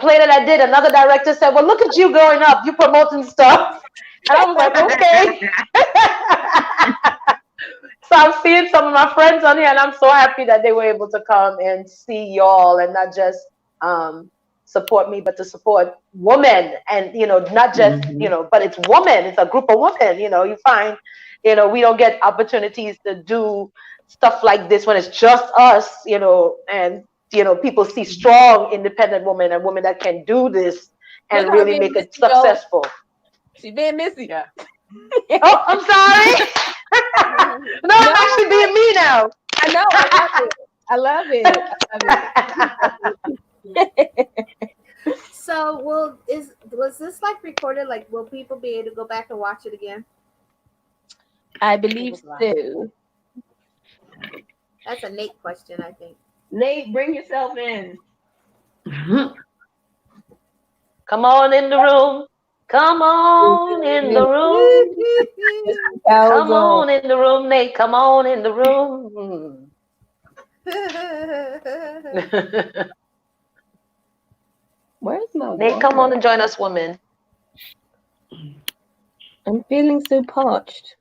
play that I did, another director said, well, look at you growing up, you promoting stuff. And I was like, okay. So I'm seeing some of my friends on here, and I'm so happy that they were able to come and see y'all and not just support me, but to support women. And, not just, but it's women. It's a group of women. You find, we don't get opportunities to do stuff like this when it's just us, and, people see strong, independent women and women that can do this and really make it successful. She being Missy. Yeah. Oh, I'm sorry. No, I'm actually being me now. I know. I love it. So, was this like recorded? Like, will people be able to go back and watch it again? I believe so. That's a Nate question, I think. Nate, bring yourself in. Come on in the room. Come on in the room. Come on in the room, Nate. Come on in the room. Where's my Nate, come on and join us, women. I'm feeling so parched.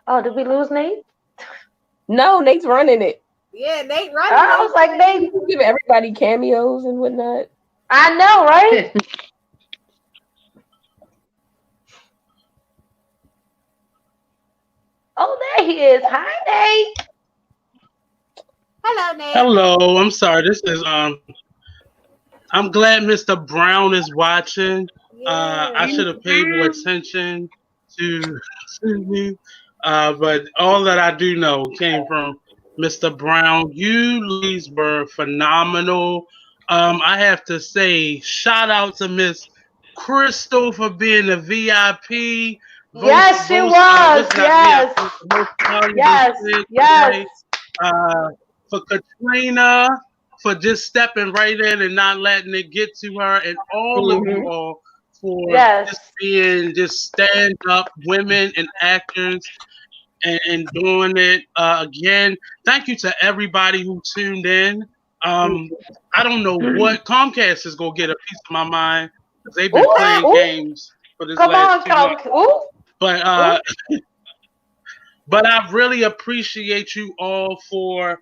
Oh, did we lose Nate? No, Nate's running it. Yeah, Nate running. I was like, Nate, give everybody cameos and whatnot. I know, right? Oh, there he is. Hi, Nate. Hello, Nate. Hello. I'm sorry. This is I'm glad Mr. Brown is watching. I should have paid more attention to me. But all that I do know came from Mr. Brown. You ladies were phenomenal. I have to say, shout out to Miss Krystal for being a VIP. Yes, she was. Yes. For Katrina, for just stepping right in and not letting it get to her, and all of you all for just being stand-up women and actors and doing it. Again, thank you to everybody who tuned in. I don't know what Comcast is going to get a piece of my mind because they've been playing games for this last 2 months. But I really appreciate you all for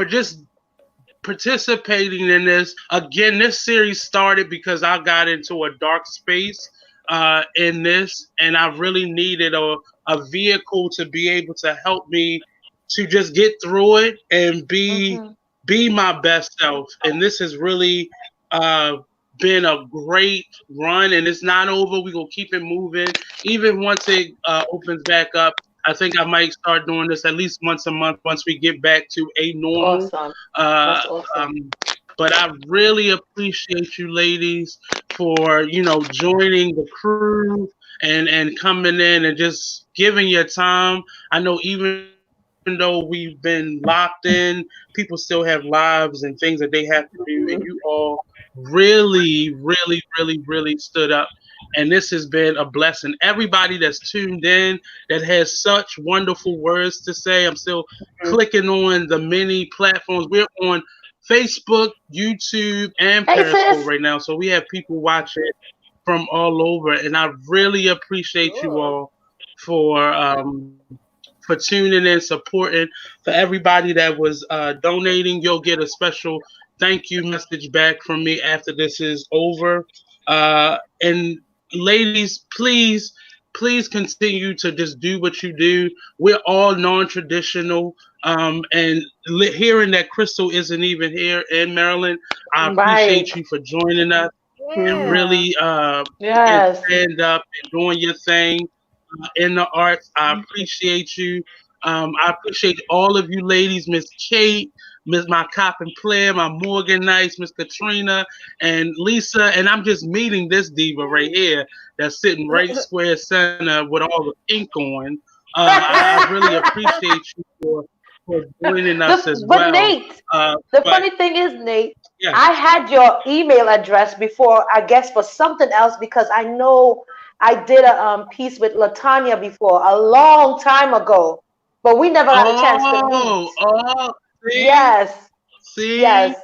just participating in this. Again, this series started because I got into a dark space in this, and I really needed a vehicle to be able to help me to just get through it and be my best self. And this has really been a great run, and it's not over. We're going to keep it moving. Even once it opens back up, I think I might start doing this at least once a month once we get back to a normal. Awesome. Uh, That's awesome. but I really appreciate you ladies for joining the crew and coming in and just giving your time. I know even though we've been locked in, people still have lives and things that they have to do, and you all really stood up. And this has been a blessing. Everybody that's tuned in that has such wonderful words to say. I'm still clicking on the many platforms. We're on Facebook, YouTube, and Hey, Periscope sis. right now. So we have people watching from all over. And I really appreciate you Cool. all for tuning in, supporting. For everybody that was donating, you'll get a special thank you message back from me after this is over. And ladies, please continue to just do what you do. We're all non-traditional. And hearing that Krystal isn't even here in Maryland, I Right. appreciate you for joining us and Yeah. really Yes. stand up and doing your thing in the arts. I appreciate you. I appreciate all of you ladies, Miss Kate, Miss my cop and player, my Morgan Nice, Miss Katrina, and Lisa. And I'm just meeting this diva right here that's sitting right square center with all the pink on. I really appreciate you for joining us as But well. Nate, the But funny thing is, Nate, yeah. I had your email address before, I guess, for something else because I know I did a piece with Latanya before a long time ago, but we never got a chance to meet. See, Yes, see, yes,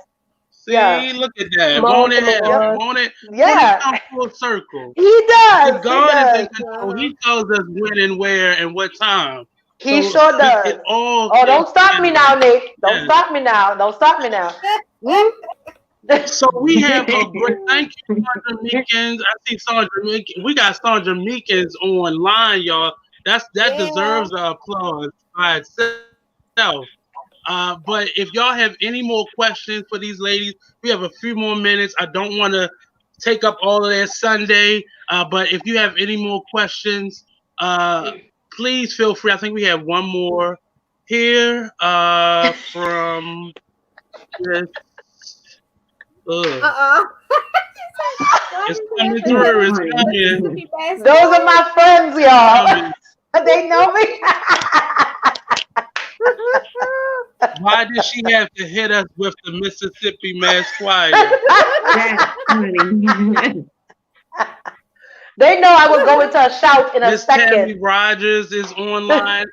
yeah, see, look at that. Won't it Multiple happen? yep, ones. Won't it yeah. come full circle? He See, does, he God is in does. control. He tells us when and where and what time. He So sure it does. all Oh, came don't stop me now, together. Nate. Don't Yes. stop me now. Don't stop me now. Hmm? So we have a great thank you, Sandra Meekins. I see Sandra Meekins. We got Sandra Meekins online, y'all. That Yeah. deserves an applause by itself. But if y'all have any more questions for these ladies, we have a few more minutes. I don't want to take up all of their Sunday. But if you have any more questions, please feel free. I think we have one more here from this. Uh-uh. It's coming through. It's coming. Those are my friends, y'all. Coming. They know me. Why did she have to hit us with the Mississippi Mass Choir? That's funny. They know I will go into a shout in a Miss Tammy second. Rogers is online.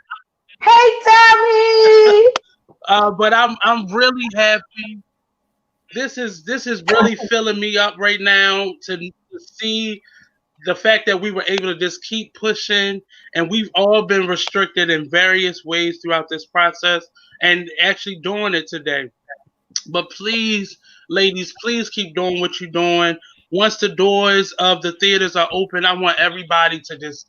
Hey, Tammy. But I'm really happy. This is really filling me up right now to see the fact that we were able to just keep pushing, and we've all been restricted in various ways throughout this process and actually doing it today. But please, ladies, please keep doing what you're doing. Once the doors of the theaters are open, I want everybody to just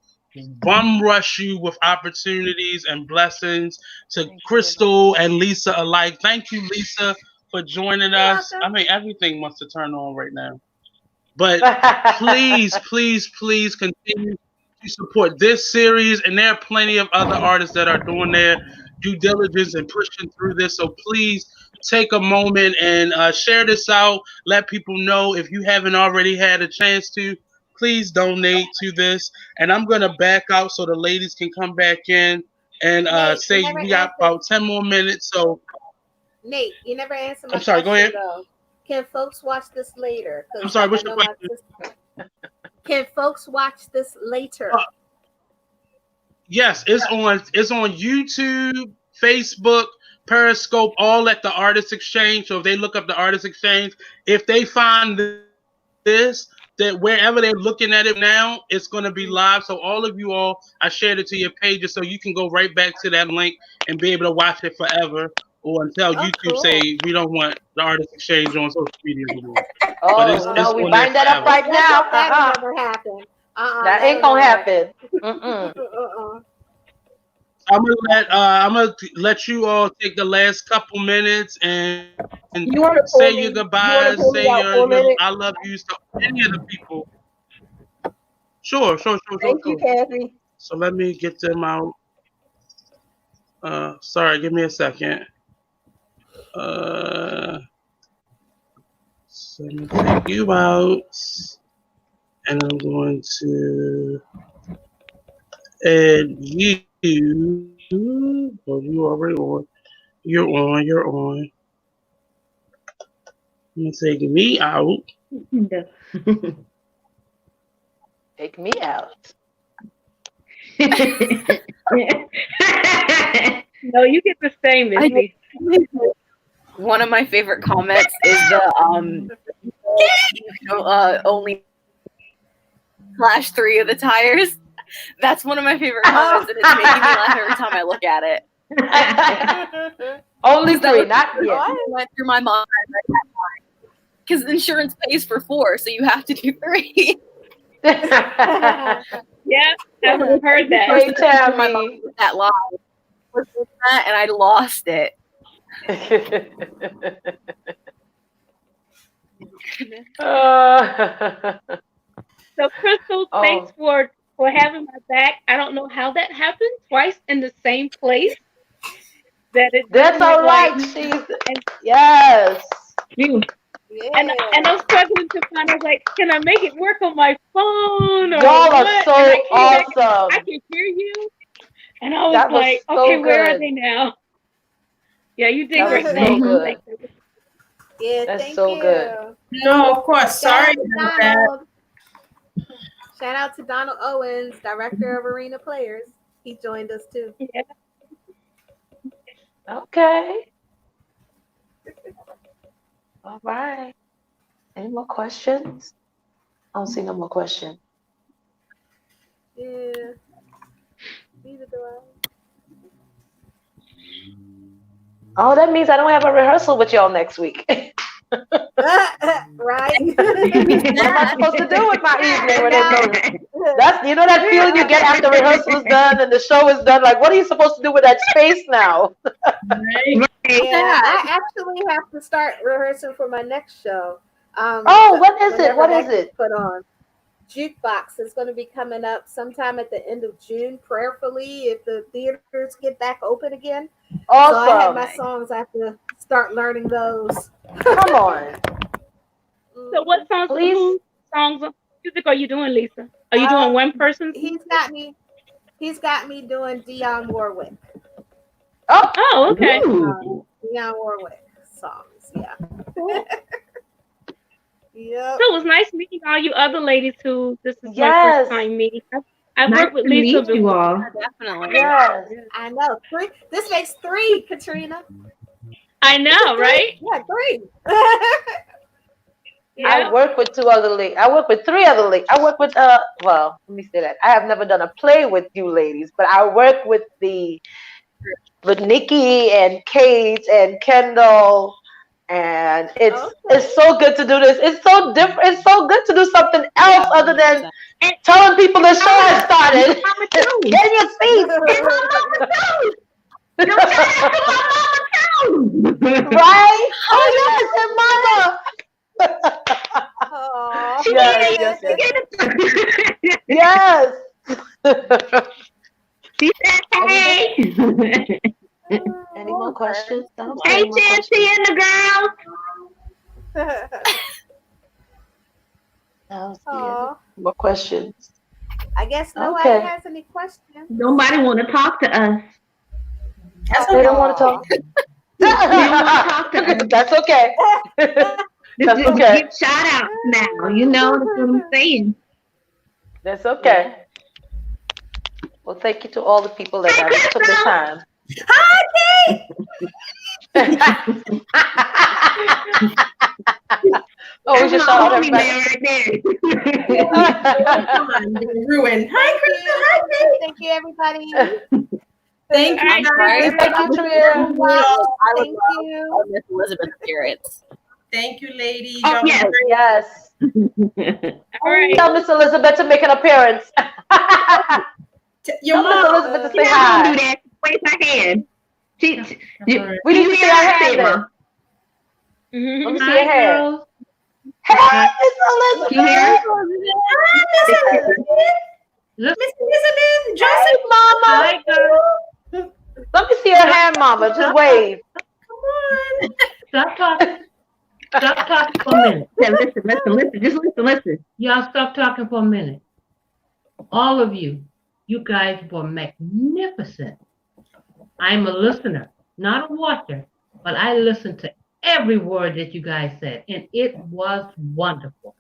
bum rush you with opportunities and blessings to Krystal and Lisa alike. Thank you, Lisa, for joining us. I mean, everything wants to turn on right now. But please continue to support this series. And there are plenty of other artists that are doing their due diligence and pushing through this. So please take a moment and share this out. Let people know if you haven't already had a chance to. Please donate to this. And I'm going to back out so the ladies can come back in and Nate, say you never we got answered. about 10 more minutes. So Nate, you never answered my I'm sorry, go question, ahead. though. Can folks watch this later? 'Cause, I'm sorry, like, what's I your know my question? sister- Can folks watch this later? Yes, it's on YouTube, Facebook, Periscope, all at the Artist Exchange. So if they look up the Artist Exchange, if they find this, that wherever they're looking at it now, it's going to be live. So all of you all, I shared it to your pages, so you can go right back to that link and be able to watch it forever, or until Oh, YouTube cool. say we don't want the Artist Exchange on social media anymore. But Oh, it's no, we on there bind that up forever. right now. That will Uh-uh. never happen. That ain't gonna happen. Mm-mm. I'm gonna let you all take the last couple minutes and You want to say pull your me? You want to goodbyes, pull say me out for a your minute? I love yous to any of the people. Sure. Thank you, Kathy. So let me get them out. Sorry, give me a second. So I'm gonna take you out, and I'm going to add you. Oh, you already on. You're on. You're on. I'm gonna take me out. Take me out. No, you get to stay, Missy. One of my favorite comments is the only slash 3 of the tires. That's one of my favorite comments, and it's making me laugh every time I look at it. Only 3, not yet. Went through my mind because insurance pays for 4, so you have to do 3. Yeah, I've heard that. Hey, Tammy. That line, and I lost it. So, Krystal, thanks for having my back. I don't know how that happened twice in the same place. That's all right. Yes. Yeah. And I'm struggling to find out, like, can I make it work on my phone? Or Y'all are what? so awesome. I can hear you. And I was like, so okay, where are good. they now? Yeah, you did That great. was so good. Yeah, That's thank so you. good. No, of course. Sorry Shout about out, that. Donald. Shout out to Donald Owens, director of Arena Players. He joined us too. Yeah. Okay. All right. Any more questions? I don't see no more questions. Yeah. Neither do I. Oh, that means I don't have a rehearsal with y'all next week. Right? What am I supposed to do with my evening when that's that feeling you get after rehearsal is done and the show is done. Like, what are you supposed to do with that space now? Yeah, I actually have to start rehearsing for my next show. What is it? What is it? Put on Jukebox is going to be coming up sometime at the end of June, prayerfully, if the theaters get back open again. Awesome. So I have my songs. I have to start learning those. Come on. So what songs of music are you doing, Lisa? Are you doing one person? He's got me doing Dionne Warwick. Oh, okay. Dionne Warwick songs, yeah. Yep. So it was nice meeting all you other ladies who this is my Yes. first time meeting. I've Nice worked with to Lisa meet you before. all. Definitely. Yes. I know. 3. This makes 3, Katrina. I know, right? Yeah, 3. Yeah. I work with 2 other ladies. I work with 3 other ladies. I work with well, let me say that. I have never done a play with you ladies, but I work with Nikki and Kate and Kendall, and it's so good to do this. It's so different. It's so good to do something else other than telling people the show has started. Get in your seats. Right? Oh yes, and mama. Oh, Yes. She said, hey. Any more questions? Hey, Chelsea and the girls. More questions? I guess nobody has any questions. Nobody want to talk to us. They don't want to talk. They don't want to talk to us. That's okay. That's Just okay. give shout outs now. You know that's what I'm saying. That's okay. Well, thank you to all the people that took the time. Hi, Kate. Oh, we should shout out everybody. Right there. Ruin. Hi, Krystal. Hi, Kate. Thank you, everybody. Thank you. Thank you, Katrina. Thank you. Miss Elizabeth spirits. Thank you, ladies. Oh, yes. Yes. All right. Tell Miss Elizabeth to make an appearance. Your Tell Miss mom. Elizabeth to She say not gonna do hi. that. Wave her hand. We need to see her hand then. Let me see your hand. Girls. Hey, Miss Elizabeth. You hear? Miss Elizabeth. Hey, Mama. Let me see Mama. Just wave. Come on. Stop talking. Stop talking for a minute. Now listen. Just listen. Y'all stop talking for a minute. All of you guys were magnificent. I'm a listener, not a watcher, but I listened to every word that you guys said, and it was wonderful.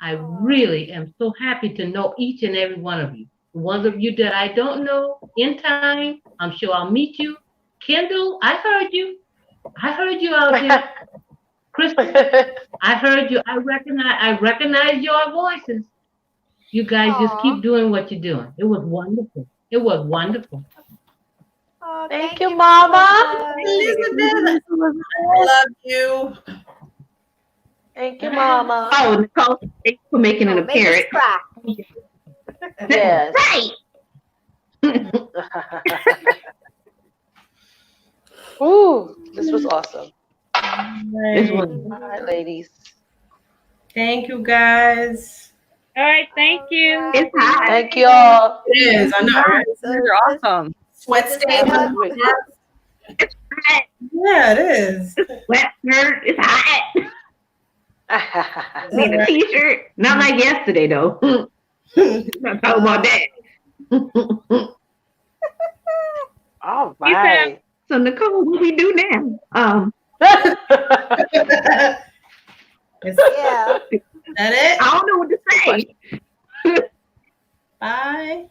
I really am so happy to know each and every one of you. The ones of you that I don't know in time, I'm sure I'll meet you. Kendall, I heard you. I heard you out there. Krystal, I heard you. I recognize your voices. You guys just keep doing what you're doing. It was wonderful. It was wonderful. Oh, Thank you, Mama. Elizabeth, I love you. Thank you, Mama. Oh, Nicole, thanks for making an appearance. Cry. Yes. Right. Ooh, this was awesome. This was All right, ladies. Thank you, guys. All right, thank you. it's hot. Thank y'all. It is. I know. Right? You're awesome. Sweat stains on the arms. It's hot. Yeah, it is. Wet shirt. It's hot. Need a t-shirt. Not like yesterday though. Not talking about that. All right. So Nicole, what we do now? Yeah. That it? I don't know what to say. Bye.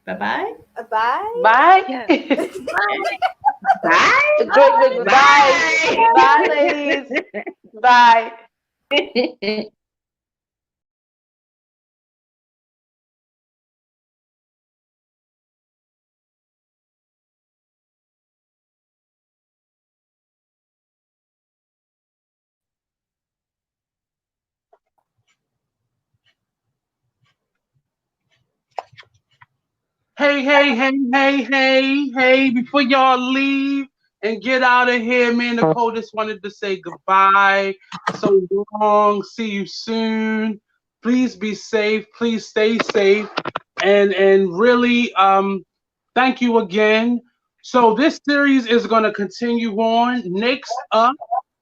Bye-bye. Bye. Bye. Yes. Bye. Great. Bye. Bye, ladies. Bye. Hey, before y'all leave and get out of here, me and Nicole just wanted to say goodbye. So long. See you soon. Please be safe. Please stay safe. And really, thank you again. So this series is going to continue on. Next up,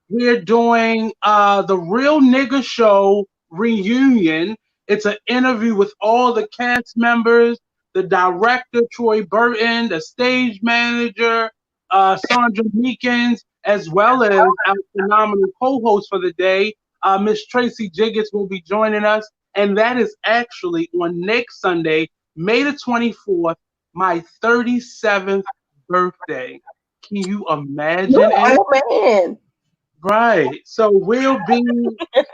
we're doing the Real Nigga Show reunion. It's an interview with all the cast members, the director, Troy Burton, the stage manager, Sandra Meekins, as well as our phenomenal co-host for the day, Miss Tracy Jiggets will be joining us. And that is actually on next Sunday, May the 24th, my 37th birthday. Can you imagine it? Oh man. Right. So we'll be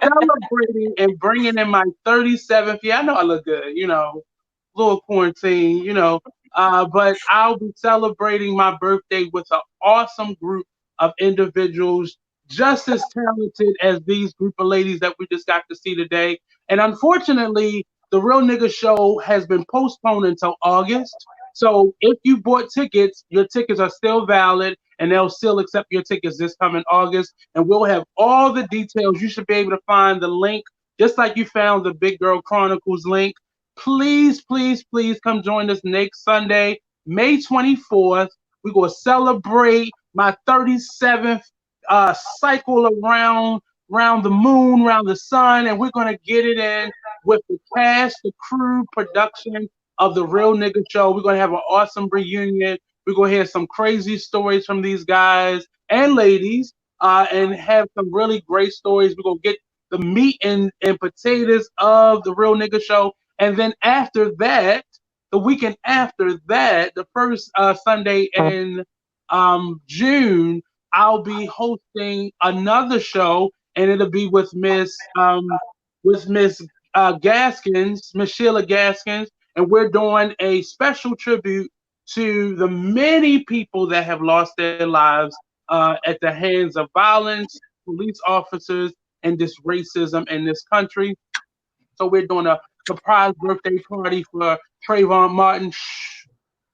celebrating and bringing in my 37th year. I know I look good, little quarantine, but I'll be celebrating my birthday with an awesome group of individuals just as talented as these group of ladies that we just got to see today. And unfortunately, the Real Nigga Show has been postponed until August. So if you bought tickets, your tickets are still valid and they'll still accept your tickets this coming August. And we'll have all the details. You should be able to find the link, just like you found the Big Girl Chronicles link. Please come join us next Sunday, May 24th. We're going to celebrate my 37th cycle around the moon, around the sun, and we're going to get it in with the cast, the crew, production of the Real Nigga Show. We're going to have an awesome reunion. We're going to hear some crazy stories from these guys and ladies and have some really great stories. We're going to get the meat and potatoes of the Real Nigga Show. And then after that, the weekend after that, the first Sunday in June, I'll be hosting another show, and it'll be with Miss Gaskins, Miss Sheila Gaskins, and we're doing a special tribute to the many people that have lost their lives at the hands of violence, police officers, and this racism in this country. So we're doing a surprise birthday party for Trayvon Martin. Shh,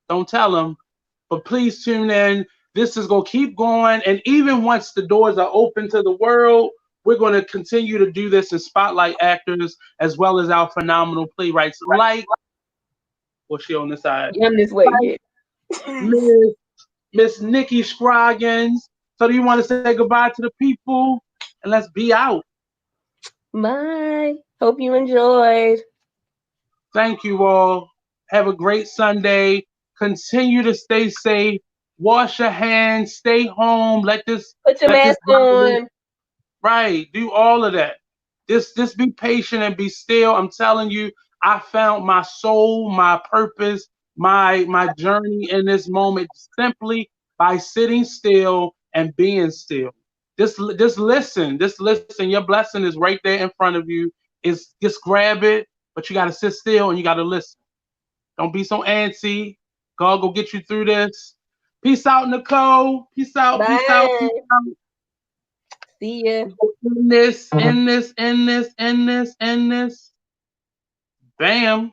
don't tell him. But please tune in. This is going to keep going. And even once the doors are open to the world, we're going to continue to do this and spotlight actors as well as our phenomenal playwrights like, what's she on the side? I'm this way. Miss Miss Nikki Scroggins. So do you want to say goodbye to the people? And let's be out. Bye. Hope you enjoyed. Thank you all. Have a great Sunday. Continue to stay safe. Wash your hands. Stay home. Put your Let this mask on. right. Do all of that. Just be patient and be still. I'm telling you, I found my soul, my purpose, my journey in this moment simply by sitting still and being still. Just listen. Just listen. Your blessing is right there in front of you. Is just grab it, but you gotta sit still and you gotta listen. Don't be so antsy. God go get you through this. Peace out, Nicole. Peace out. Bye. Peace out. Peace out. See ya. In this. Bam.